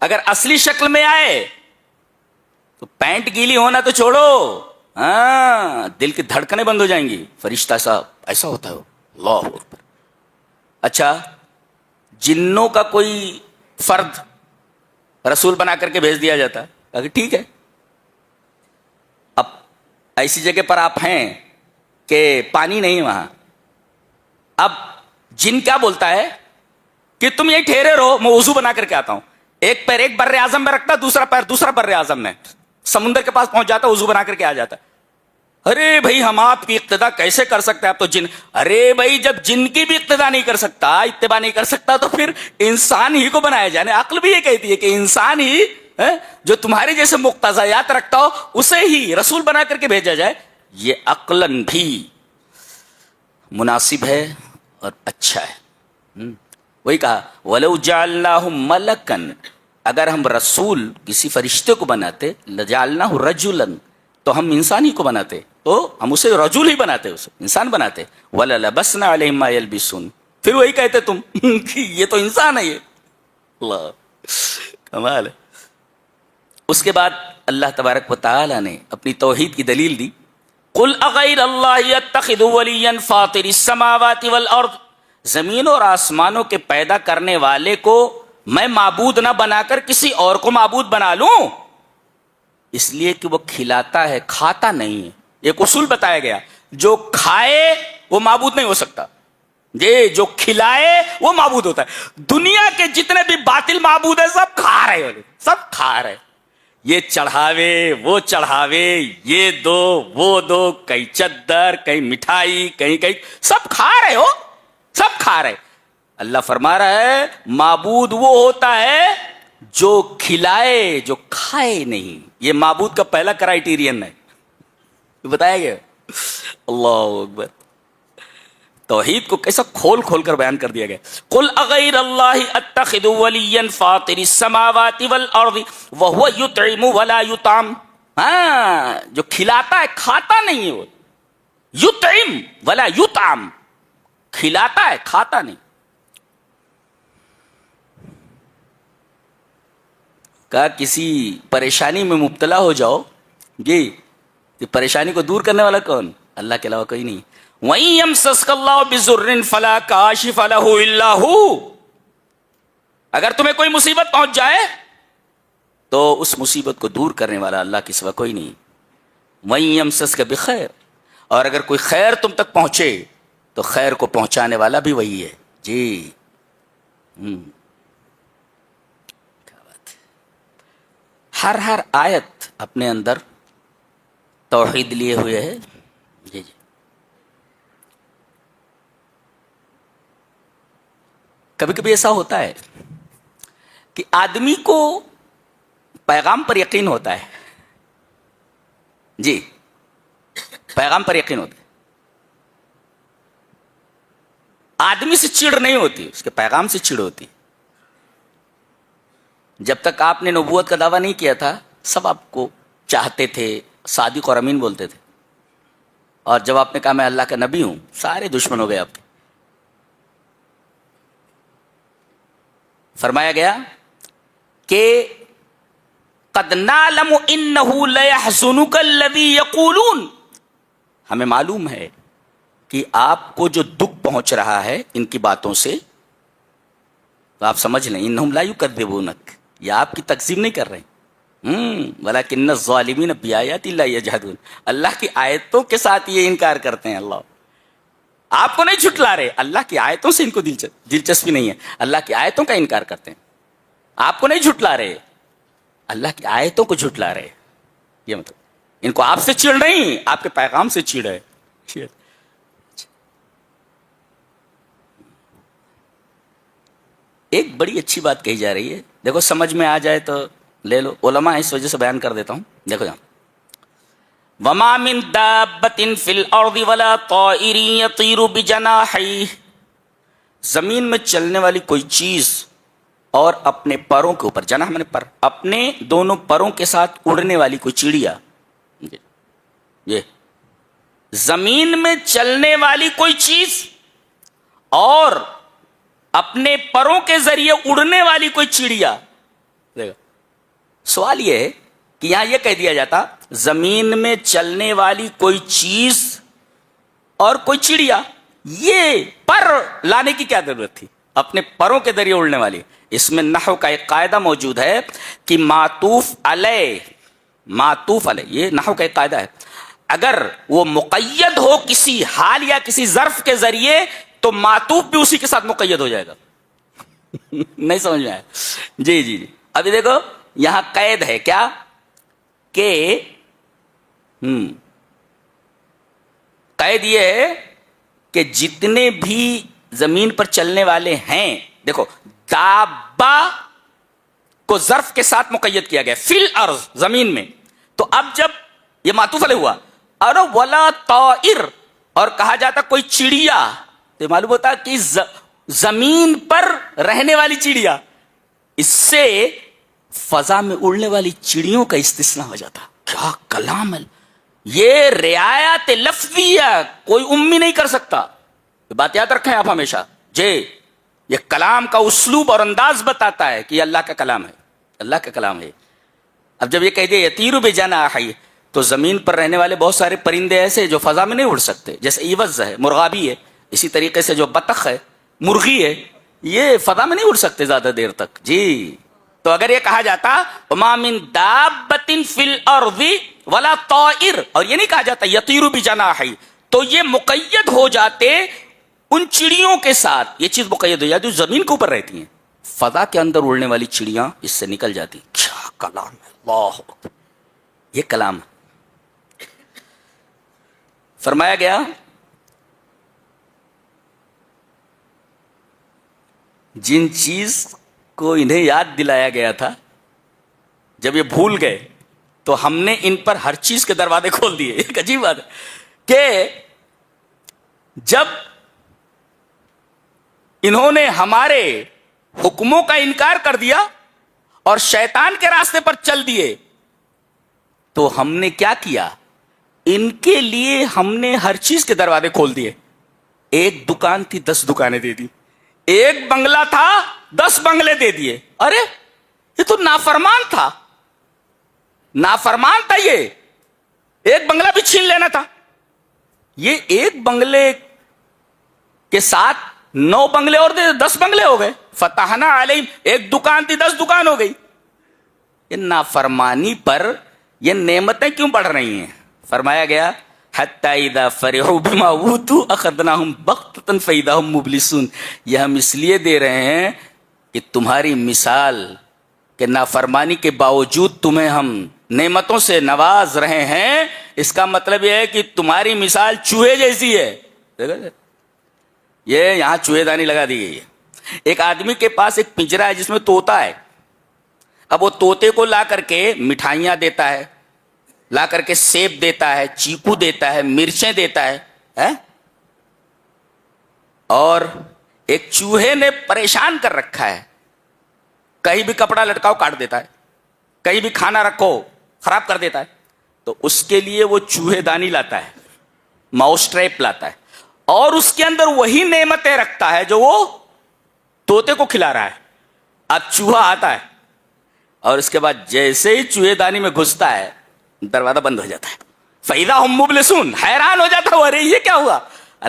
اگر اصلی شکل میں آئے تو پینٹ گیلی ہونا تو چھوڑو، دل کی دھڑکنیں بند ہو جائیں گی. فرشتہ صاحب ایسا ہوتا ہے. اللہ اکبر. اچھا جنوں کا کوئی فرد رسول بنا کر کے بھیج دیا جاتا. اگر ٹھیک ہے، اب ایسی جگہ پر آپ ہیں کہ پانی نہیں وہاں، اب جن کیا بولتا ہے کہ تم یہی ٹھہرے رہو، میں وضو بنا کر کے آتا ہوں. ایک پیر ایک بر اعظم میں رکھتا، دوسرا پیر دوسرا بر اعظم میں، سمندر کے پاس پہنچ جاتا، وضو بنا کر کے آ جاتا. ارے بھائی ہم آپ کی اقتدا کیسے کر سکتے ہیں؟ آپ تو جن. ارے بھائی جب جن کی بھی اقتدا نہیں کر سکتا، اتباع نہیں کر سکتا، تو پھر انسان ہی کو بنایا جائے. عقل بھی یہ کہتی ہے کہ انسان ہی جو تمہارے جیسے مقتضیات رکھتا ہو اسے ہی رسول بنا کر کے بھیجا جائے. یہ عقلاً بھی مناسب ہے اور اچھا ہے. وہی کہا وَلَوْ جَعَلْنَاهُ مَلَكًا، اگر ہم رسول کسی فرشتے کو بناتے، لَجَعَلْنَاهُ رَجُلًا، تو ہم انسان ہی کو بناتے، تو ہم اسے رجل ہی بناتے، اسے انسان بناتے. وَلَلَبَسْنَا عَلَيْهِمْ مَا يَلْبِسُونَ، پھر وہی کہتے تم کہ یہ تو انسان ہے. یہ اللہ کمال ہے. اس کے بعد اللہ تبارک و تعالی نے اپنی توحید کی دلیل دی. قُلْ أَغَيْرَ اللَّهِ أَتَّخِذُ وَلِيًّا فَاطِرِ السَّمَاوَاتِ وَالْأَرْضِ، زمین اور آسمانوں کے پیدا کرنے والے کو میں معبود نہ بنا کر کسی اور کو معبود بنا لوں؟ اس لیے کہ وہ کھلاتا ہے، کھاتا نہیں ہے. ایک اصول بتایا گیا، جو کھائے وہ معبود نہیں ہو سکتا، یہ جو کھلائے وہ معبود ہوتا ہے. دنیا کے جتنے بھی باطل معبود ہیں سب کھا رہے، سب کھا رہے. یہ چڑھاوے وہ چڑھاوے، یہ دو وہ دو، کہیں چادر کہیں مٹھائی کہیں کہیں، سب کھا رہے ہو، سب کھا رہے. اللہ فرما رہا ہے معبود وہ ہوتا ہے جو کھلائے، جو کھائے نہیں. یہ معبود کا پہلا کرائیٹیرین ہے، یہ بتایا گیا. اللہ اکبر. توحید کو کیسا کھول کھول کر بیان کر دیا گیا. قل اغیر اللہ اتخذ ولیا فاطر السماوات والارض وهو یطعم ولا یطعم. ہاں، جو کھلاتا ہے کھاتا نہیں ہے، وہ یطعم ولا یطعم، کھلاتا ہے کھاتا نہیں. کہا کسی پریشانی میں مبتلا ہو جاؤ، یہ پریشانی کو دور کرنے والا کون؟ اللہ کے علاوہ کوئی نہیں. وَإِن يَمْسَسْكَ اللَّهُ بِضُرٍّ فَلَا كَاشِفَ لَهُ إِلَّا هُوَ، اگر تمہیں کوئی مصیبت پہنچ جائے تو اس مصیبت کو دور کرنے والا اللہ کے سوا کوئی نہیں. وَإِن يَمْسَسْكَ بِخَيْرٍ، اور اگر کوئی خیر تم تک پہنچے تو خیر کو پہنچانے والا بھی وہی ہے. جی کیا بات ہے. ہر آیت اپنے اندر توحید لیے ہوئے ہے. جی جی. کبھی کبھی ایسا ہوتا ہے کہ آدمی کو پیغام پر یقین ہوتا ہے. جی، پیغام پر یقین ہوتا ہے، آدمی سے چڑ نہیں ہوتی، اس کے پیغام سے چڑ ہوتی. جب تک آپ نے نبوت کا دعویٰ نہیں کیا تھا سب آپ کو چاہتے تھے، صادق اور امین بولتے تھے، اور جب آپ نے کہا میں اللہ کا نبی ہوں سارے دشمن ہو گئے آپ کے. فرمایا گیا کہ قد نعلم انه ليحزنك الذي يقولون، ہمیں معلوم ہے کہ آپ کو جو دکھ پہنچ رہا ہے ان کی باتوں سے، تو آپ سمجھ لیں انہم لا یکذبونک، یہ آپ کی تکذیب نہیں کر رہے، ولکن الظالمین بآیات اللہ یجحدون، اللہ کی آیتوں کے ساتھ یہ انکار کرتے ہیں. اللہ آپ کو نہیں جھٹلا رہے، اللہ کی آیتوں سے ان کو دلچسپی نہیں ہے، اللہ کی آیتوں کا انکار کرتے ہیں. آپ کو نہیں جھٹلا رہے، اللہ کی آیتوں کو جھٹلا رہے. یہ مطلب ان کو آپ سے چڑ نہیں، آپ کے پیغام سے چڑ ہے. ایک بڑی اچھی بات کہی جا رہی ہے، دیکھو سمجھ میں آ جائے تو لے لو، علماء اس وجہ سے بیان کر دیتا ہوں. دیکھو جاؤ، وَمَا مِن دَابَّةٍ فِي الْأَرْضِ وَلَا طَائِرٍ يَطِيرُ بِجَنَاحَيْهِ، زمین میں چلنے والی کوئی چیز اور اپنے پروں کے اوپر، جناح میں نے پر، اپنے دونوں پروں کے ساتھ اڑنے والی کوئی چڑیا. یہ زمین میں چلنے والی کوئی چیز اور اپنے پروں کے ذریعے اڑنے والی کوئی چڑیا. سوال یہ ہے کہ یہاں یہ کہہ دیا جاتا زمین میں چلنے والی کوئی چیز اور کوئی چڑیا، یہ پر لانے کی کیا ضرورت تھی؟ اپنے پروں کے ذریعے اڑنے والی. اس میں نحو کا ایک قاعدہ موجود ہے کہ معطوف علیہ یہ نحو کا ایک قاعدہ ہے، اگر وہ مقید ہو کسی حال یا کسی ظرف کے ذریعے تو معطوف بھی اسی کے ساتھ مقید ہو جائے گا. نہیں سمجھ میں آیا؟ جی. ابھی دیکھو یہاں قید ہے کیا کہ قید یہ ہے کہ جتنے بھی زمین پر چلنے والے ہیں، دیکھو دابا کو ظرف کے ساتھ مقید کیا گیا فی الارض زمین میں، تو اب جب یہ معطوف علیہ ہوا اور ولا طائر اور کہا جاتا کوئی چڑیا، تو معلوم ہوتا کہ زمین پر رہنے والی چڑیا، اس سے فضا میں اڑنے والی چڑیوں کا استثناء ہو جاتا. کیا کلام ہے یہ، رعایت لفظیہ کوئی امی نہیں کر سکتا. بات یاد رکھیں آپ ہمیشہ جی، یہ کلام کا اسلوب اور انداز بتاتا ہے کہ یہ اللہ کا کلام ہے، اللہ کا کلام ہے. اب جب یہ کہہ دیا یطیر بجناحیہ، تو زمین پر رہنے والے بہت سارے پرندے ایسے جو فضا میں نہیں اڑ سکتے، جیسے ایوز ہے، مرغابی ہے، اسی طریقے سے جو بطخ ہے، مرغی ہے، یہ فضا میں نہیں اڑ سکتے زیادہ دیر تک. جی تو اگر یہ کہا جاتا وما من دابۃ فی الارض ولا طائر، اور یہ نہیں کہا جاتا یطیر بجناحیہ، تو یہ مقید ہو جاتے ان چڑیوں کے ساتھ، یہ چیز مقید ہو جاتی جو زمین کے اوپر رہتی ہیں، فضا کے اندر اڑنے والی چڑیاں اس سے نکل جاتی. کیا کلام ہے، اللہ اکبر، یہ کلام. فرمایا گیا جن چیز کو انہیں یاد دلایا گیا تھا، جب یہ بھول گئے تو ہم نے ان پر ہر چیز کے دروازے کھول دیے. ایک عجیب بات ہے کہ جب انہوں نے ہمارے حکموں کا انکار کر دیا اور شیطان کے راستے پر چل دیے، تو ہم نے کیا کیا، ان کے لیے ہم نے ہر چیز کے دروازے کھول دیے. ایک دکان تھی 10 دکانیں دے دی، ایک بنگلہ تھا 10 بنگلے دے دیے. ارے یہ تو نافرمان تھا، نافرمان تھا، یہ ایک بنگلہ بھی چھین لینا تھا. یہ ایک بنگلے کے ساتھ 9 بنگلے اور 10 بنگلے ہو گئے. فتحنا علیہم، ایک دکان تھی 10 دکان ہو گئی. یہ نافرمانی پر یہ نعمتیں کیوں بڑھ رہی ہیں؟ فرمایا گیا حتی اذا فرحوا بما اوتوا اخذناهم بغتة فاذا هم مبلسون. یہ ہم اس لیے دے رہے ہیں کہ تمہاری مثال کہ نافرمانی کے باوجود تمہیں ہم نعمتوں سے نواز رہے ہیں، اس کا مطلب یہ ہے کہ تمہاری مثال چوہے جیسی ہے. یہ یہاں چوہے دانی لگا دی گئی ہے. ایک آدمی کے پاس ایک پنجرا ہے جس میں طوطا ہے. اب وہ طوطے کو لا کر کے مٹھائیاں دیتا ہے، لا کر کے سیب دیتا ہے، چیکو دیتا ہے، مرچیں دیتا ہے، اور ایک چوہے نے پریشان کر رکھا ہے. کہیں بھی کپڑا لٹکاؤ کاٹ دیتا ہے، کہیں بھی کھانا رکھو خراب کر دیتا ہے. تو اس کے لیے وہ چوہے دانی لاتا ہے، ماؤس ٹریپ لاتا ہے، اور اس کے اندر وہی نعمتیں رکھتا ہے جو وہ طوطے کو کھلا رہا ہے. اب چوہا آتا ہے اور اس کے بعد جیسے ہی چوہے دانی میں گھستا ہے دروازہ بند ہو جاتا ہے. فَإِذَا هُمْ مُبْلِسُونَ، حیران ہو جاتا ہے، ارے یہ کیا ہوا؟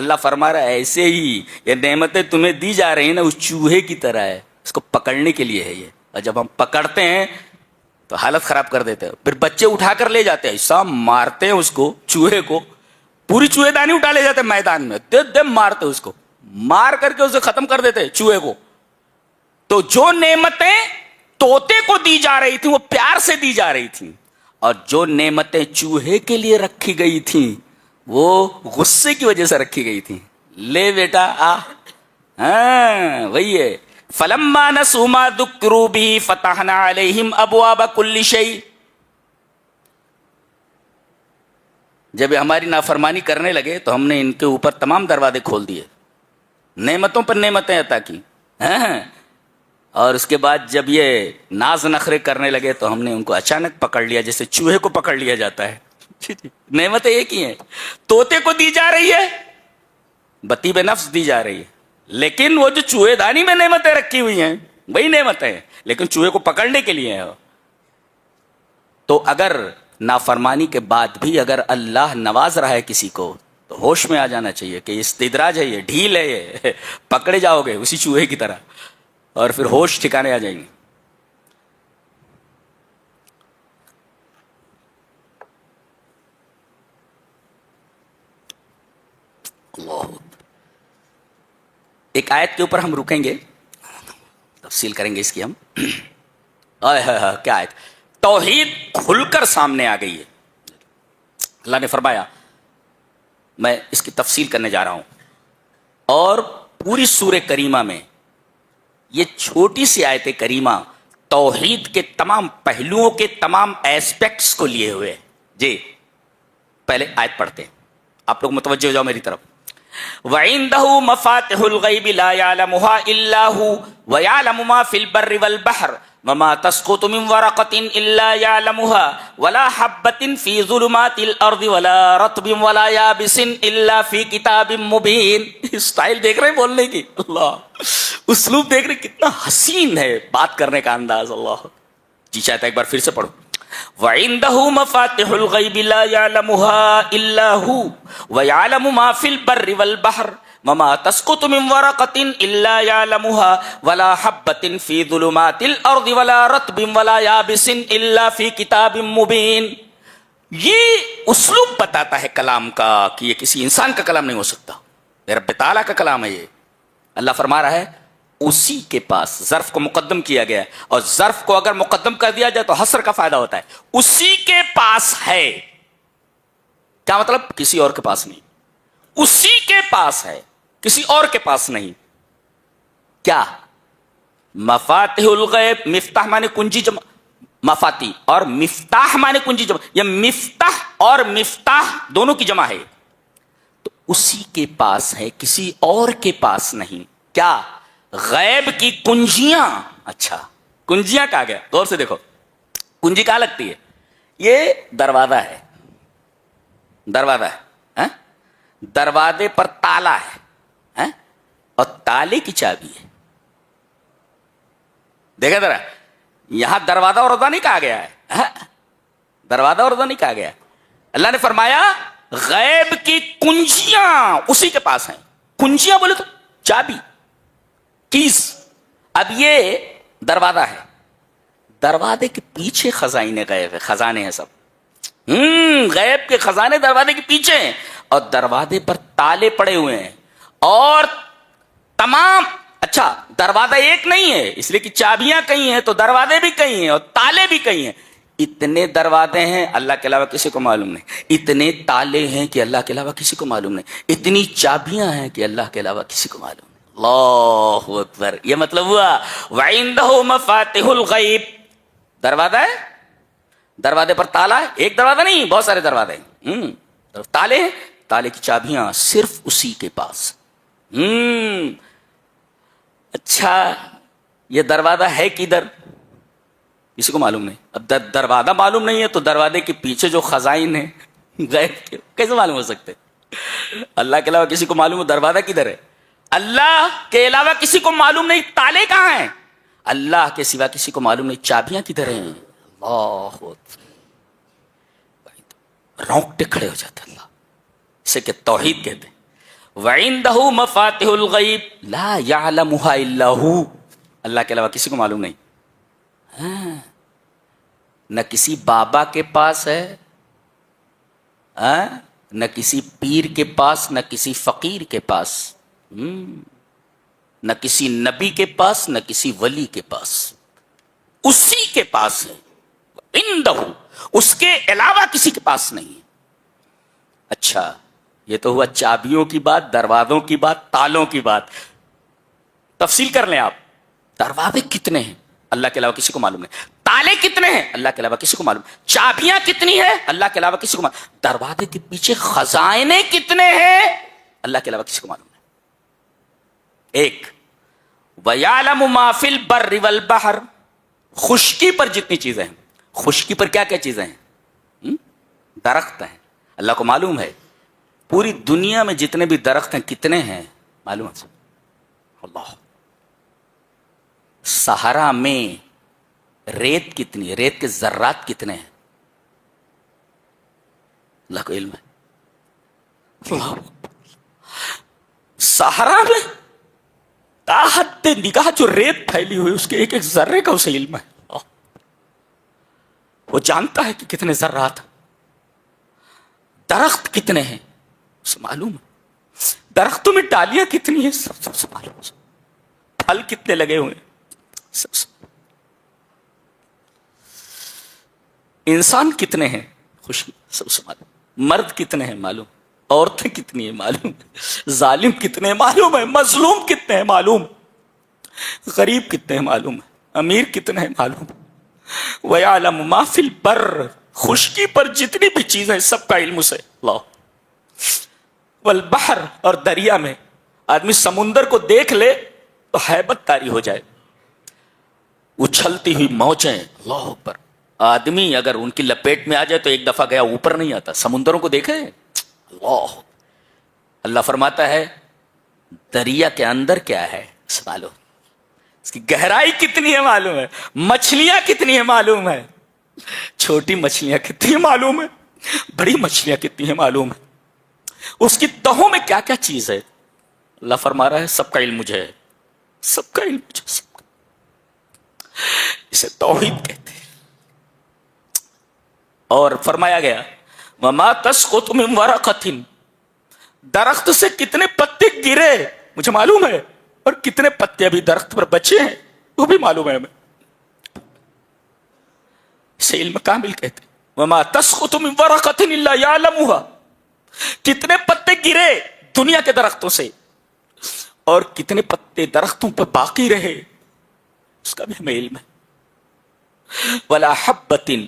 اللہ فرما رہا ہے ایسے ہی یہ نعمتیں تمہیں دی جا رہی ہیں نا، اس چوہے کی طرح ہے، اس کو پکڑنے کے لیے ہے یہ. اور جب ہم پکڑتے ہیں تو حالت خراب کر دیتے ہیں. پھر بچے اٹھا کر لے جاتے ہیں، ایسا مارتے ہیں اس کو، چوہے کو، پوری چوہے دانی اٹھا لے جاتے ہیں میدان میں، دم مارتے اس کو، مار کر کے اسے ختم کر دیتے چوہے کو. تو جو نعمتیں طوطے کو دی جا رہی تھیں وہ پیار سے دی جا رہی تھیں، اور جو نعمتیں چوہے کے لیے رکھی گئی تھیں وہ غصے کی وجہ سے رکھی گئی تھیں. لے بیٹا آ، ہاں وہی ہے. فلما نسوا ما ذکروا به فتحنا علیہم ابواب کل شیء. جب یہ ہماری نافرمانی کرنے لگے تو ہم نے ان کے اوپر تمام دروازے کھول دیے، نعمتوں پر نعمتیں عطا کی. اور اس کے بعد جب یہ ناز نخرے کرنے لگے تو ہم نے ان کو اچانک پکڑ لیا، جیسے چوہے کو پکڑ لیا جاتا ہے. نعمتیں ایک ہی ہیں، طوطے کو دی جا رہی ہے، بطیب نفس دی جا رہی ہے، لیکن وہ جو چوہے دانی میں نعمتیں رکھی ہوئی ہیں وہی نعمتیں ہیں، لیکن چوہے کو پکڑنے کے لیے ہیں. تو اگر نافرمانی کے بعد بھی اگر اللہ نواز رہا ہے کسی کو تو ہوش میں آ جانا چاہیے کہ استدراج ہے، یہ ڈھیل ہے، یہ پکڑے جاؤ گے اسی چوہے کی طرح، اور پھر ہوش ٹھکانے آ جائیں گے. اللہ، ایک آیت کے اوپر ہم رکیں گے، تفصیل کریں گے اس کی ہم. کیا آیت؟ توحید کھل کر سامنے آ گئی ہے. اللہ نے فرمایا، میں اس کی تفصیل کرنے جا رہا ہوں، اور پوری سورہ کریمہ میں یہ چھوٹی سی آیت کریمہ توحید کے تمام پہلوؤں کے تمام ایسپیکٹس کو لیے ہوئے. جی پہلے آیت پڑھتے ہیں، آپ لوگ متوجہ ہو جاؤ میری طرف. وَعِندَهُ مَفَاتِحُ الْغَيْبِ لَا يَعْلَمُهَا إِلَّا هُوَ وَيَعْلَمُ مَا فِي الْبَرِّ وَالْبَحْرِ وَمَا تَسْقُطُ مِنْ وَرَقَةٍ إِلَّا يَعْلَمُهَا وَلَا حَبَّةٍ فِي ظُلُمَاتِ الْأَرْضِ وَلَا رَطْبٍ وَلَا يَابِسٍ إِلَّا فِي كِتَابٍ مُبِينٍ. اسٹائل دیکھ رہے ہیں بولنے کی؟ اللہ، اسلوب دیکھ رہے کتنا حسین ہے بات کرنے کا انداز. اللہ جی چاہتا ہے ایک بار پھر سے پڑھو. وَعِندَهُ مَفَاتِحُ الْغَيْبِ لَا يَعْلَمُهَا إِلَّا هُوَ وَيَعْلَمُ مَا فِي الْبَرِّ وَالْبَحْرِ وَمَا تَسْقُطُ مِنْ وَرَقَةٍ إِلَّا يَعْلَمُهَا وَلَا حَبَّةٍ فِي ظُلُمَاتِ الْأَرْضِ وَلَا رَطْبٍ وَلَا يَابِسٍ إِلَّا فِي كِتَابٍ مُبِينٍ. یہ اسلوب بتاتا ہے کلام کا کہ یہ کسی انسان کا کلام نہیں ہو سکتا، یہ رب تعالیٰ کا کلام ہے. یہ اللہ فرما رہا ہے اسی کے پاس. ظرف کو مقدم کیا گیا ہے، اور ظرف کو اگر مقدم کر دیا جائے تو حصر کا فائدہ ہوتا ہے. اسی کے پاس ہے، کیا مطلب؟ کسی اور کے پاس نہیں. اسی کے پاس ہے، کسی اور کے پاس نہیں. کیا؟ مفاتیح الغیب، مفتاح مانے کنجی جمع، مفاتی، اور مفتاح مانے کنجی جمع. یہ مفتاح اور مفتاح دونوں کی جمع ہے. تو اسی کے پاس ہے، کسی اور کے پاس نہیں. کیا؟ غیب کی کنجیاں. اچھا کنجیاں کہا گیا، غور سے دیکھو. کنجی کہاں لگتی ہے؟ یہ دروازہ ہے، دروازہ ہے، دروازے پر تالا ہے، اور تالے کی چابی ہے. دیکھا ذرا، یہاں دروازہ اور روزہ نہیں کہا گیا ہے، دروازہ اور روزہ نہیں کہا گیا. اللہ نے فرمایا غیب کی کنجیاں اسی کے پاس ہیں. کنجیاں بولے تو چابی، کیس. اب یہ دروازہ ہے، دروازے کے پیچھے خزائن غیب ہے، خزانے ہیں سب. غیب کے خزانے دروازے کے پیچھے ہیں، اور دروازے پر تالے پڑے ہوئے ہیں، اور تمام. اچھا دروازہ ایک نہیں ہے، اس لیے کہ چابیاں کئی ہیں، تو دروازے بھی کئی ہیں اور تالے بھی کئی ہیں. اتنے دروازے ہیں اللہ کے علاوہ کسی کو معلوم نہیں، اتنے تالے ہیں کہ اللہ کے علاوہ کسی کو معلوم نہیں، اتنی چابیاں ہیں کہ اللہ کے علاوہ کسی کو معلوم نہیں. اللہ اکبر. یہ مطلب ہوا وَعِندَهُ مَفَاتِحُ الْغَيْبِ. دروازہ ہے، دروازے پر تالا ہے، ایک دروازہ نہیں بہت سارے دروازے ہیں، تالے ہیں، تالے کی چابیاں صرف اسی کے پاس. اچھا یہ دروازہ ہے کدھر؟ کسی کو معلوم نہیں. اب دروازہ معلوم نہیں ہے تو دروازے کے پیچھے جو خزائن ہیں غیب کے کیسے معلوم ہو سکتے؟ اللہ کے علاوہ کسی کو معلوم ہو دروازہ کدھر ہے؟ اللہ کے علاوہ کسی کو معلوم نہیں تالے کہاں ہیں، اللہ کے سوا کسی کو معلوم نہیں چابیاں کدھر ہیں. اللہ رونگٹے کھڑے ہو جاتے. اللہ اسے کہ توحید کہتے ہیں. وَعِندَهُ مَفَاتِحُ الْغَيْبِ لَا يَعْلَمُهَا إِلَّا هُوَ. اللہ کے علاوہ کسی کو معلوم نہیں. نہ کسی بابا کے پاس ہے، نہ کسی پیر کے پاس، نہ کسی فقیر کے پاس، نہ کسی نبی کے پاس، نہ کسی ولی کے پاس. اسی کے پاس ہے. عندہ، اس کے علاوہ کسی کے پاس نہیں. اچھا یہ تو ہوا چابیوں کی بات، دروازوں کی بات، تالوں کی بات. تفصیل کر لیں آپ. دروازے کتنے ہیں اللہ کے علاوہ کسی کو معلوم نہیں. تالے کتنے ہیں اللہ کے علاوہ کسی کو معلوم. چابیاں کتنی ہیں اللہ کے علاوہ کسی کو معلوم. دروازے کے پیچھے خزانے کتنے ہیں اللہ کے علاوہ کسی کو معلوم نہیں. ایک وَيَعْلَمُ مَا فِي الْبَرِّ وَالْبَحْرِ. خشکی پر جتنی چیزیں ہیں، خشکی پر کیا کیا چیزیں ہیں؟ درخت ہیں، اللہ کو معلوم ہے. پوری دنیا میں جتنے بھی درخت ہیں کتنے ہیں معلوم ہے اللہ. صحرا میں ریت کتنی ہے، ریت کے ذرات کتنے ہیں اللہ کو علم ہے. اللہ صحرا میں تاحد نگاہ جو ریت پھیلی ہوئی اس کے ایک ایک ذرے کا اسے علم ہے. وہ جانتا ہے کہ کتنے ذرات، درخت کتنے ہیں اسے معلوم ہے، درختوں میں ڈالیاں کتنی ہیں سب سے معلوم ہے، پھل کتنے لگے ہوئے ہیں سب سے، انسان کتنے ہیں خوشی سب سے معلوم، مرد کتنے ہیں معلوم، عورتیں کتنی ہیں معلوم، ظالم کتنے ہیں معلوم ہے، مظلوم کتنے ہیں معلوم، غریب کتنے ہیں معلوم ہے، امیر کتنے ہیں معلوم. وَيَعْلَمُ مَا فِي الْبَرِّ، خشکی پر جتنی بھی چیزیں ہیں سب کا علم اسے. اللہ. والبحر، اور دریا میں آدمی سمندر کو دیکھ لے تو ہیبت طاری ہو جائے، اچھلتی ہوئی موجیں، اللہ اکبر. آدمی اگر ان کی لپیٹ میں آ جائے تو ایک دفعہ گیا اوپر نہیں آتا. سمندروں کو دیکھے اللہ، اللہ فرماتا ہے دریا کے اندر کیا ہے معلوم، اس کی گہرائی کتنی ہے معلوم ہے، مچھلیاں کتنی ہیں معلوم ہے، چھوٹی مچھلیاں کتنی ہیں معلوم ہے، بڑی مچھلیاں کتنی ہیں معلوم ہے، اس کی تہوں میں کیا کیا چیز ہے. اللہ فرما رہا ہے سب کا علم مجھے ہے، سب کا علم مجھے، سب کا. اسے توحید کہتے ہیں. اور فرمایا گیا وَمَا تَسْقُطُ مِن وَرَقَةٍ، درخت سے کتنے پتے گرے مجھے معلوم ہے، اور کتنے پتے ابھی درخت پر بچے ہیں وہ بھی معلوم ہے ہمیں. اسے علم کامل کہتے ہیں. وَمَا تَسْقُطُ مِن وَرَقَةٍ إِلَّا يَعْلَمُهَا، کتنے پتے گرے دنیا کے درختوں سے اور کتنے پتے درختوں پر باقی رہے اس کا بھی ہمیں علم ہے. وَلَا حَبَّةٍ،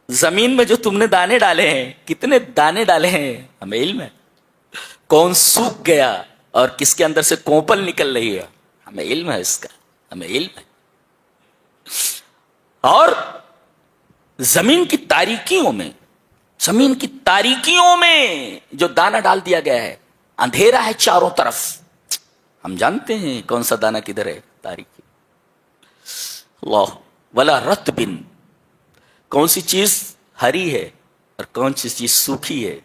زمین میں جو تم نے دانے ڈالے ہیں کتنے دانے ڈالے ہیں ہمیں علم ہے. کون سوکھ گیا اور کس کے اندر سے کوپل نکل رہی ہے ہمیں علم ہے، اس کا ہمیں علم ہے. اور زمین کی تاریکیوں میں، زمین کی تاریکیوں میں جو دانہ ڈال دیا گیا ہے، اندھیرا ہے چاروں طرف، ہم جانتے ہیں کون سا دانہ کدھر ہے، تاریکی. اللہ. ولا رطبن، کون سی چیز ہری ہے اور کون سی چیز سوکھی ہے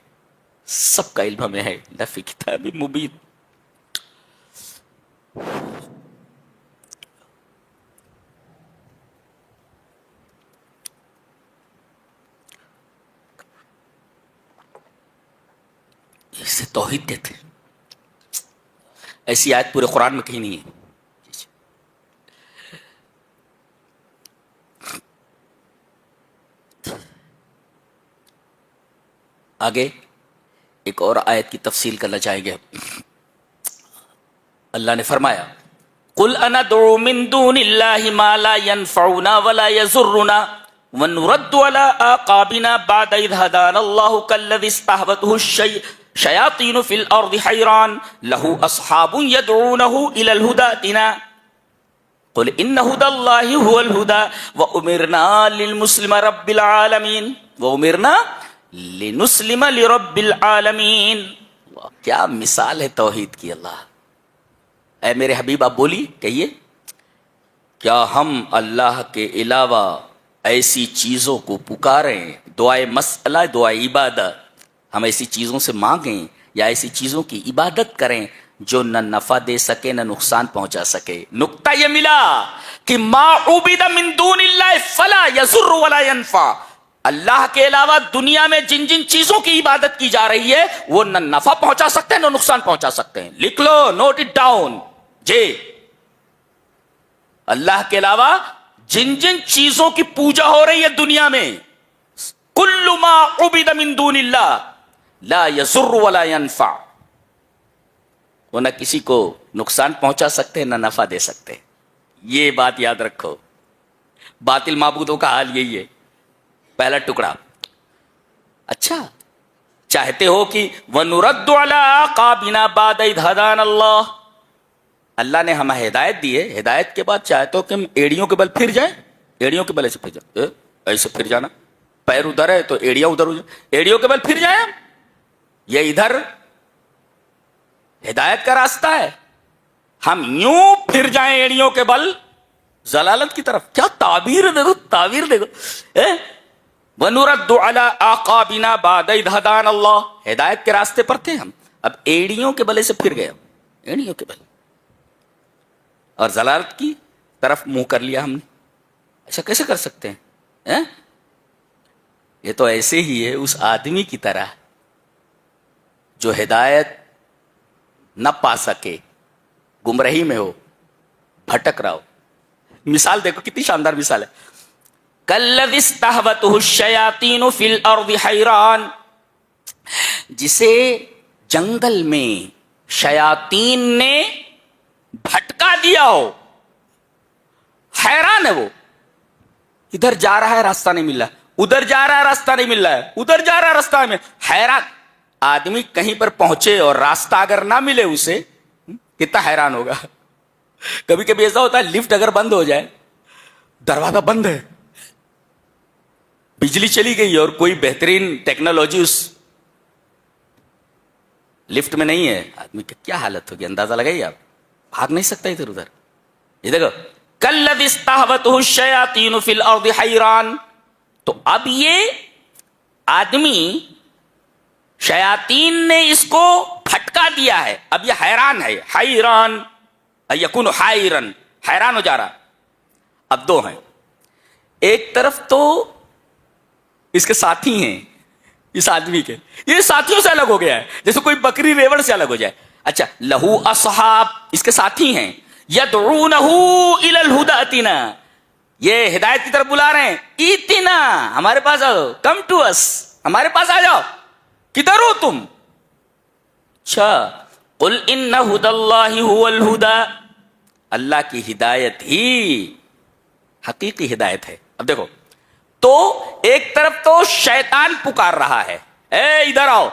سب کا علم ہمیں ہے. لفی کتاب مبین. اسے توحید کہتے ہیں. ایسی آیت پورے قرآن میں کہیں نہیں ہے. آگے ایک اور آیت کی تفصیل کرنا چاہیں گے. اللہ نے فرمایا قل اندعو من دون اللہ ما لا ينفعنا ولا يضرنا ونرد على اعقابنا بعد اذ هدانا الله كالذي استهوته الشياطين في الارض حيران له اصحاب يدعونه الى الهدى ائتنا قل ان هدى الله هو الهدى وامرنا للمسلم رب العالمين وامرنا لنسلم لرب العالمین. کیا مثال ہے توحید کی. اللہ اے میرے حبیب آپ بولی کہیے کیا ہم اللہ کے علاوہ ایسی چیزوں کو پکاریں، دعائے مسئلہ دعائے عبادت، ہم ایسی چیزوں سے مانگیں یا ایسی چیزوں کی عبادت کریں جو نہ نفع دے سکے نہ نقصان پہنچا سکے. نقطہ یہ ملا کہ ما عبد من دون اللہ فلا یضر ولا ینفع، اللہ کے علاوہ دنیا میں جن جن چیزوں کی عبادت کی جا رہی ہے وہ نہ نفع پہنچا سکتے ہیں نہ نقصان پہنچا سکتے ہیں. لکھ لو، نوٹ اٹ ڈاؤن جی. اللہ کے علاوہ جن جن چیزوں کی پوجا ہو رہی ہے دنیا میں، کل ما عبد من دون اللہ لا یضر ولا ینفع، وہ نہ کسی کو نقصان پہنچا سکتے نہ نفع دے سکتے. یہ بات یاد رکھو. باطل معبودوں کا حال یہی ہے. پہلا ٹکڑا. اچھا چاہتے ہو کہ وَنُرَدُّ عَلَىٰ عَقَابِنَا بَعْدَ إِذْ هَدَانَا اللَّهُ، اللہ نے ہمیں ہدایت دی ہے، ہدایت کے بعد چاہتے ہو کہ ہم ایڑیوں کے بل پھر جائیں، ایڑیوں کے بل ایسے پھر جائیں، ایسے پھر جانا، پیر ادھر ہے تو ایڑیاں ادھر ہو جائیں، ایڑیوں کے بل پھر جائیں ہم. یہ ادھر ہدایت کا راستہ ہے، ہم یوں پھر جائیں ایڑیوں کے بل ضلالت کی طرف. کیا تعبیر دیکھو، تعبیر دیکھو. وَنُرَدُّ عَلَىٰ أَعْقَابِنَا بَعْدَ إِذْ هَدَانَا اللَّهُ، ہدایت کے راستے پر تھے ہم، اب ایڑیوں کے بلے سے پھر گئے، ایڑیوں کے بلے، اور ضلالت کی طرف منہ کر لیا ہم نے. ایسا کیسے کر سکتے ہیں؟ یہ تو ایسے ہی ہے اس آدمی کی طرح جو ہدایت نہ پا سکے، گمراہی میں ہو، بھٹک رہا ہو. مثال دیکھو کتنی شاندار مثال ہے. کَالَّذِي اسْتَهْوَتْهُ الشَّيَاطِينُ فِي الْأَرْضِ حَيْرَانٍ، جسے جنگل میں شیاطین نے بھٹکا دیا ہو، حیران ہے وہ، ادھر جا رہا ہے راستہ نہیں مل رہا، ادھر جا رہا ہے راستہ نہیں مل رہا ہے، ادھر جا رہا ہے راستہ میں حیران. آدمی کہیں پر پہنچے اور راستہ اگر نہ ملے اسے، کتنا حیران ہوگا. کبھی کبھی ایسا ہوتا ہے لفٹ اگر بند ہو جائے، دروازہ بند ہے، بجلی چلی گئی اور کوئی بہترین ٹیکنالوجی اس لفٹ میں نہیں ہے، آدمی کی کیا حالت ہوگی اندازہ لگائیے آپ. بھاگ نہیں سکتا ادھر ادھر. یہ دیکھو کَالَّذِي اسْتَهْوَتْهُ الشَّيَاطِينُ فِي الْأَرْضِ حَيْرَانٍ، تو اب یہ آدمی شیاطین نے اس کو بھٹکا دیا ہے، اب یہ حیران ہے. حیران یکون حائرن، حیران ہو جا رہا. اب دو ہیں، ایک طرف تو اس کے ساتھی ہیں، اس آدمی کے، یہ ساتھیوں سے الگ ہو گیا ہے، جیسے کوئی بکری ریوڑ سے الگ ہو جائے. اچھا لہو اصحاب، اس کے ساتھی ہیں، یدعونہ الی الہدی ائتنا، یہ ہدایت کی طرف بلا رہے ہیں. ایتنا، ہمارے پاس آؤ، کم ٹو اس، ہمارے پاس آ جاؤ. کدھر ہو تم؟ اچھا قل ان ہدی اللہ هو الہدی، اللہ کی ہدایت ہی حقیقی ہدایت ہے. اب دیکھو تو ایک طرف تو شیطان پکار رہا ہے، اے ادھر آؤ،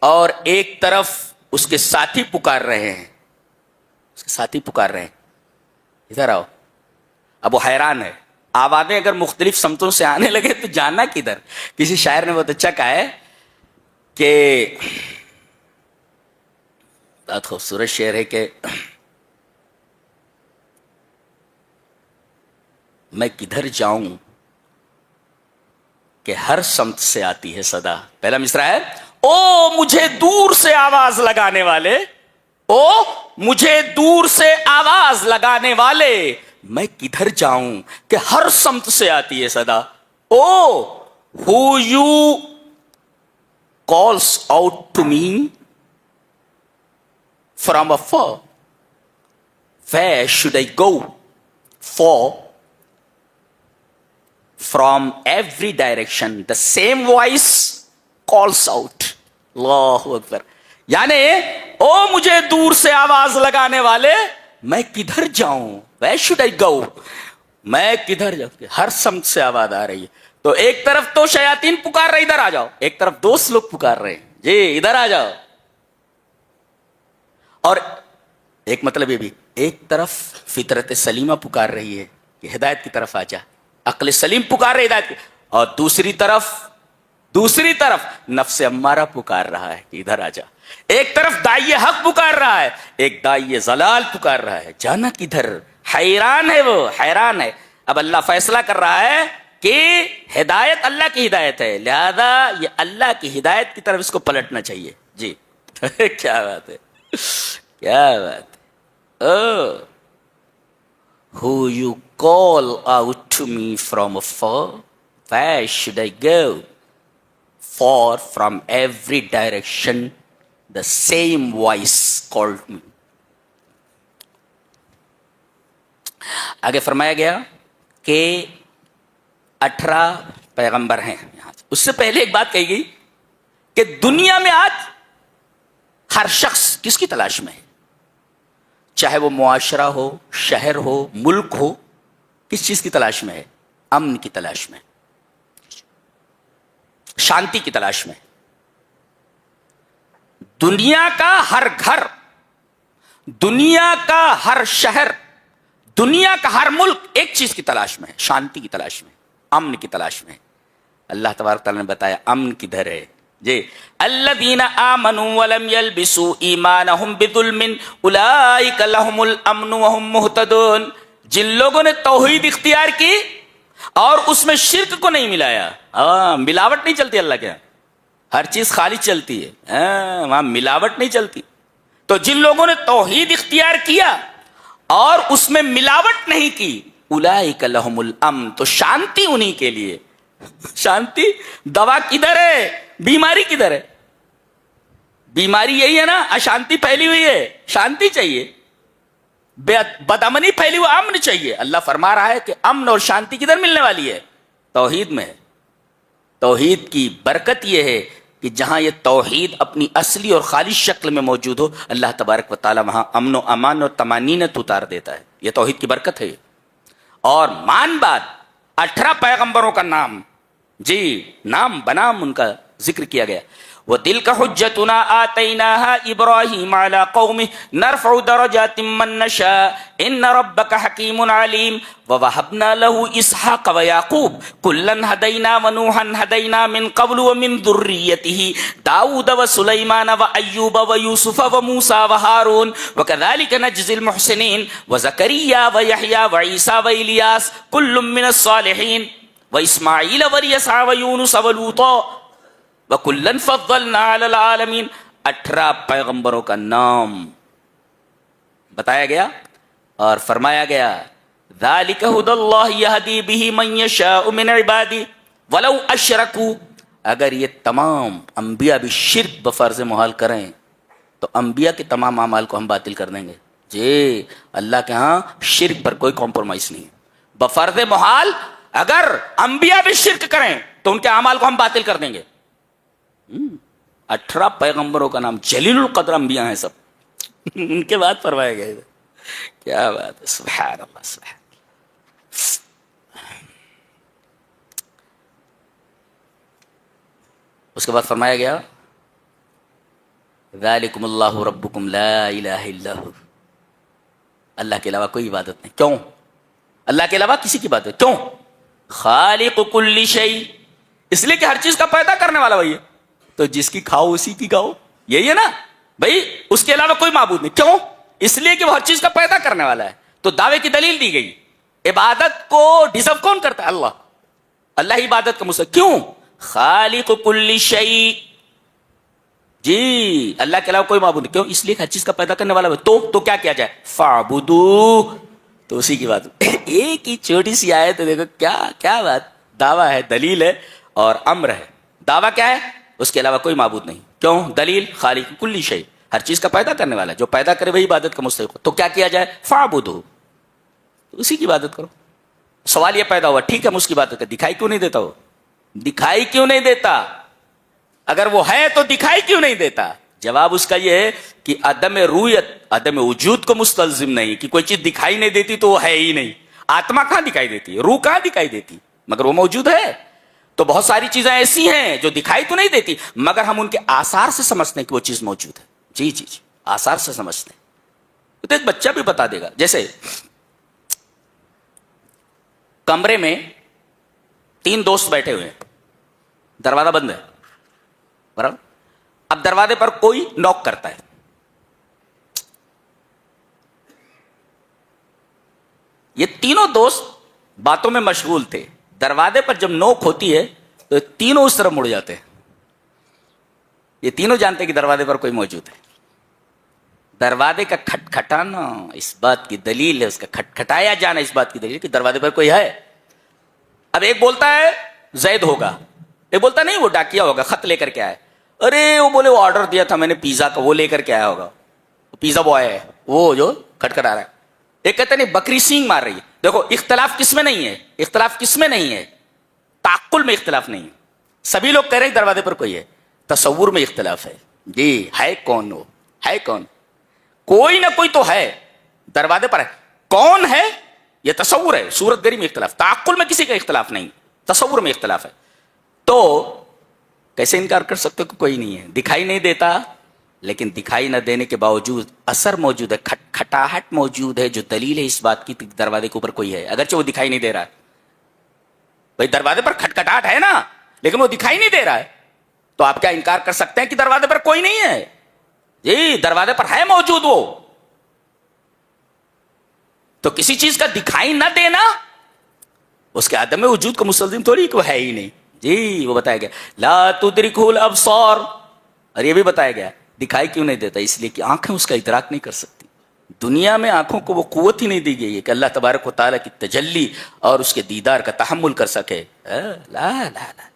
اور ایک طرف اس کے ساتھی پکار رہے ہیں، اس کے ساتھی پکار رہے ہیں ادھر آؤ. اب وہ حیران ہے. آوازیں اگر مختلف سمتوں سے آنے لگے تو جانا کدھر. کسی شاعر نے بہت اچھا کہا ہے کہ بہت خوبصورت شعر ہے کہ میں کدھر جاؤں کہ ہر سمت سے آتی ہے صدا. پہلا مصرع ہے او مجھے دور سے آواز لگانے والے، او مجھے دور سے آواز لگانے والے، میں کدھر جاؤں کہ ہر سمت سے آتی ہے صدا. او who you calls out to me from afar, where should I go, for from every direction the same voice calls out. اللہ اکبر. یعنی او مجھے دور سے آواز لگانے والے، میں کدھر جاؤں، where should I go، میں کدھر جاؤں، ہر سمت سے آواز آ رہی ہے. تو ایک طرف تو شیاطین پکار رہے ادھر آ جاؤ، ایک طرف دوست لوگ پکار رہے ہیں جی ادھر آ جاؤ. اور ایک مطلب یہ بھی، ایک طرف فطرت سلیمہ پکار رہی ہے کہ ہدایت کی طرف آ جا، عقل سلیم پکار رہے ہدایت کی، اور دوسری طرف نفس امارہ پکار رہا ہے کہ ادھر آ جا. ایک طرف دائی حق پکار رہا ہے، ایک دائی ضلال پکار رہا ہے، جانا کدھر. حیران ہے وہ، حیران ہے. اب اللہ فیصلہ کر رہا ہے کہ ہدایت اللہ کی ہدایت ہے، لہذا یہ اللہ کی ہدایت کی طرف اس کو پلٹنا چاہیے. جی کیا بات ہے، کیا بات ہے. او who you call out to me from afar, where should I go, for from every direction the same voice called me. آگے فرمایا گیا کہ 18 پیغمبر ہیں. اس سے پہلے ایک بات کہی گئی کہ دنیا میں آج ہر شخص کس کی تلاش میں ہے، چاہے وہ معاشرہ ہو، شہر ہو، ملک ہو، کس چیز کی تلاش میں ہے؟ امن کی تلاش میں، شانتی کی تلاش میں. دنیا کا ہر گھر، دنیا کا ہر شہر، دنیا کا ہر ملک ایک چیز کی تلاش میں ہے، شانتی کی تلاش میں، امن کی تلاش میں. اللہ تبارک تعالیٰ نے بتایا امن کدھر ہے. جی الذین آمنوا ولم یلبسوا ایمانہم بظلم اولئک لہم الامن وہم مہتدون. جن لوگوں نے توحید اختیار کی اور اس میں شرک کو نہیں ملایا. ملاوٹ نہیں چلتی اللہ کے یہاں, ہر چیز خالص چلتی ہے, وہاں ملاوٹ نہیں چلتی. تو جن لوگوں نے توحید اختیار کیا اور اس میں ملاوٹ نہیں کی, اولئک لہم الامن, تو شانتی انہی کے لیے. شانتی, دوا کدھر ہے, بیماری کدھر ہے؟ بیماری یہی ہے نا, اشانتی پھیلی ہوئی ہے, شانتی چاہیے. بدامنی پھیلی ہوئی, امن چاہیے. اللہ فرما رہا ہے کہ امن اور شانتی کدھر ملنے والی ہے؟ توحید میں. توحید کی برکت یہ ہے کہ جہاں یہ توحید اپنی اصلی اور خالص شکل میں موجود ہو, اللہ تبارک و تعالی وہاں امن و امان اور طمانینت اتار دیتا ہے. یہ توحید کی برکت ہے. اور مان بات, 18 پیغمبروں کا نام, جی نام بنام ان کا ذکر کیا گیا. وَتِلْكَ حُجَّتُنَا آتَيْنَاهَا إِبْرَاهِيمَ عَلَىٰ قَوْمِهِ نَرْفَعُ دَرَجَاتٍ مَّن نَّشَاءُ إِنَّ رَبَّكَ حَكِيمٌ عَلِيمٌ. وَوَهَبْنَا لَهُ إِسْحَاقَ وَيَعْقُوبَ كُلًّا هَدَيْنَا وَنُوحًا هَدَيْنَا مِن قَبْلُ وَمِن ذُرِّيَّتِهِ دَاوُودَ وَسُلَيْمَانَ وَأَيُّوبَ وَيُوسُفَ وَمُوسَىٰ وَهَارُونَ وَكَذَٰلِكَ نَجْزِي الْمُحْسِنِينَ وَزَكَرِيَّا وَيَحْيَىٰ وَعِيسَىٰ وَإِلْيَاسَ كُلٌّ مِّنَ الصَّالِحِينَ وَإِسْمَاعِيلَ وَالْيَسَعَ وَيُونُسَ وَلُوطًا وَكُلًّا فَضَّلْنَا عَلَى الْعَالَمِينَ. 18 پیغمبروں کا نام بتایا گیا اور فرمایا گیا ذَلِكَ هُدَى اللَّهِ يَهْدِي بِهِ مَن يَشَاءُ مِنْ عِبَادِهِ وَلَوْ أَشْرَكُوا. اگر یہ تمام انبیاء بھی شرک بفرض محال کریں تو انبیاء کے تمام اعمال کو ہم باطل کر دیں گے. جی اللہ کے ہاں شرک پر کوئی کمپرومائز نہیں. بفرض محال اگر انبیاء بھی شرک کریں تو ان کے اعمال کو ہم باطل کر دیں گے. 18 پیغمبروں کا نام, جلیل القدر انبیاء ہیں سب, ان کے بعد فرمایا گیا. کیا بات ہے, سبحان اللہ سبحان. اس کے بعد فرمایا گیا ذالکم اللہ ربکم لا الہ الا ہو. اللہ کے علاوہ کوئی عبادت نہیں. کیوں؟ اللہ کے علاوہ کسی کی عبادت کیوں؟ خالق کل شیء, اس لیے کہ ہر چیز کا پیدا کرنے والا وہی ہے. تو جس کی کھاؤ اسی کی گاؤ, یہی ہے نا بھائی. اس کے علاوہ کوئی معبود نہیں. کیوں؟ اس لیے کہ وہ ہر چیز کا پیدا کرنے والا ہے. تو دعوے کی دلیل دی گئی. عبادت کو ڈیزرو کون کرتا ہے؟ اللہ. اللہ ہی عبادت کا مستحق. کیوں؟ خالق کل شیء, جی اللہ کے علاوہ کوئی معبود نہیں. کیوں؟ اس لیے کہ ہر چیز کا پیدا کرنے والا ہے. تو کیا کیا جائے؟ فاعبدوہ, تو اسی کی بات. ایک ہی چھوٹی سی آیت ہے, دیکھو کیا بات. دعویٰ ہے, دلیل ہے اور امر ہے. دعویٰ کیا ہے؟ اس کے علاوہ کوئی معبود نہیں. کیوں؟ دلیل خالق کل شیء, ہر چیز کا پیدا کرنے والا ہے. جو پیدا کرے وہی عبادت کا مستحق ہو. تو کیا کیا جائے؟ فاعبدوہ, تو اسی کی عبادت کرو. سوال یہ پیدا ہوا, ٹھیک ہے ہم اس کی عبادت کریں, دکھائی کیوں نہیں دیتا؟ وہ دکھائی کیوں نہیں دیتا؟ اگر وہ ہے تو دکھائی کیوں نہیں دیتا؟ جواب اس کا یہ ہے کہ عدم رویت, عدم وجود کو مستلزم نہیں کہ کوئی چیز دکھائی نہیں دیتی تو وہ ہے ہی نہیں. آتما کہاں دکھائی دیتی ہے؟ روح کہاں دکھائی دیتی؟ مگر وہ موجود ہے. تو بہت ساری چیزیں ایسی ہیں جو دکھائی تو نہیں دیتی مگر ہم ان کے آثار سے سمجھتے ہیں کہ وہ چیز موجود ہے. جی جی جی, آثار سے سمجھتے ہیں. تو ایک بچہ بھی بتا دے گا. جیسے کمرے میں 3 دوست بیٹھے ہوئے ہیں, دروازہ بند ہے برابر. اب دروازے پر کوئی نوک کرتا ہے. یہ تینوں دوست باتوں میں مشغول تھے. دروازے پر جب نوک ہوتی ہے تو تینوں اس طرف مڑ جاتے ہیں. یہ تینوں جانتے ہیں کہ دروازے پر کوئی موجود ہے. دروازے کا کھٹکھٹانا اس بات کی دلیل ہے, اس کا کھٹکھٹایا جانا اس بات کی دلیل ہے کہ دروازے پر کوئی ہے. اب ایک بولتا ہے زید ہوگا, ایک بولتا نہیں وہ ڈاکیا ہوگا, خط لے کر کے آئے. ارے وہ بولے وہ آرڈر دیا تھا میں نے پیزا کا, وہ لے کر کے آیا ہوگا, پیزا بوائے ہے وہ جو کھٹکھٹا رہا ہے. ایک کہتے نہیں بکری سینگ مار رہی ہے. دیکھو اختلاف کس میں نہیں ہے, اختلاف کس میں نہیں ہے؟ تعقل میں اختلاف نہیں ہے. سبھی لوگ کہہ رہے ہیں دروازے پر کوئی ہے, تصور میں اختلاف ہے. جی ہے کون, وہ ہے کون؟ کوئی نہ کوئی تو ہے دروازے پر ہے. کون ہے یہ تصور ہے. صورت گری میں اختلاف, تعقل میں کسی کا اختلاف نہیں, تصور میں اختلاف ہے. تو کیسے انکار کر سکتے ہو کہ کوئی نہیں ہے؟ دکھائی نہیں دیتا لیکن دکھائی نہ دینے کے باوجود اثر موجود ہے, کھٹکھٹاہٹ موجود ہے جو دلیل ہے اس بات کی دروازے کے اوپر کوئی ہے اگرچہ وہ دکھائی نہیں دے رہا ہے. بھائی دروازے پر کھٹکھٹاہٹ ہے نا لیکن وہ دکھائی نہیں دے رہا ہے. تو آپ کیا انکار کر سکتے ہیں کہ دروازے پر کوئی نہیں ہے؟ جی دروازے پر ہے موجود وہ. تو کسی چیز کا دکھائی نہ دینا اس کے عدم وجود کا مستلزم تھوڑی کہ وہ ہے ہی نہیں. جی وہ بتایا گیا لا تدرکہ الابصار، اور یہ بھی بتایا گیا دکھائی کیوں نہیں دیتا، اس لیے کہ آنکھیں اس کا ادراک نہیں کر سکتی. دنیا میں آنکھوں کو وہ قوت ہی نہیں دی گئی ہے کہ اللہ تبارک و تعالیٰ کی تجلی اور اس کے دیدار کا تحمل کر سکے. لا لا لا.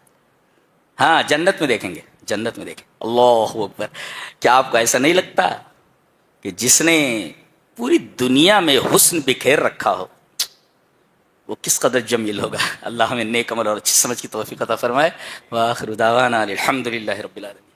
ہاں جنت میں دیکھیں گے، جنت میں دیکھیں. اللہ اکبر. کیا آپ کو ایسا نہیں لگتا کہ جس نے پوری دنیا میں حسن بکھیر رکھا ہو وہ کس قدر جمیل ہوگا. اللہ ہمیں نیک عمل اور اچھی سمجھ کی توفیق عطا فرمائے. وآخر دعوانا الحمدللہ رب العالمین.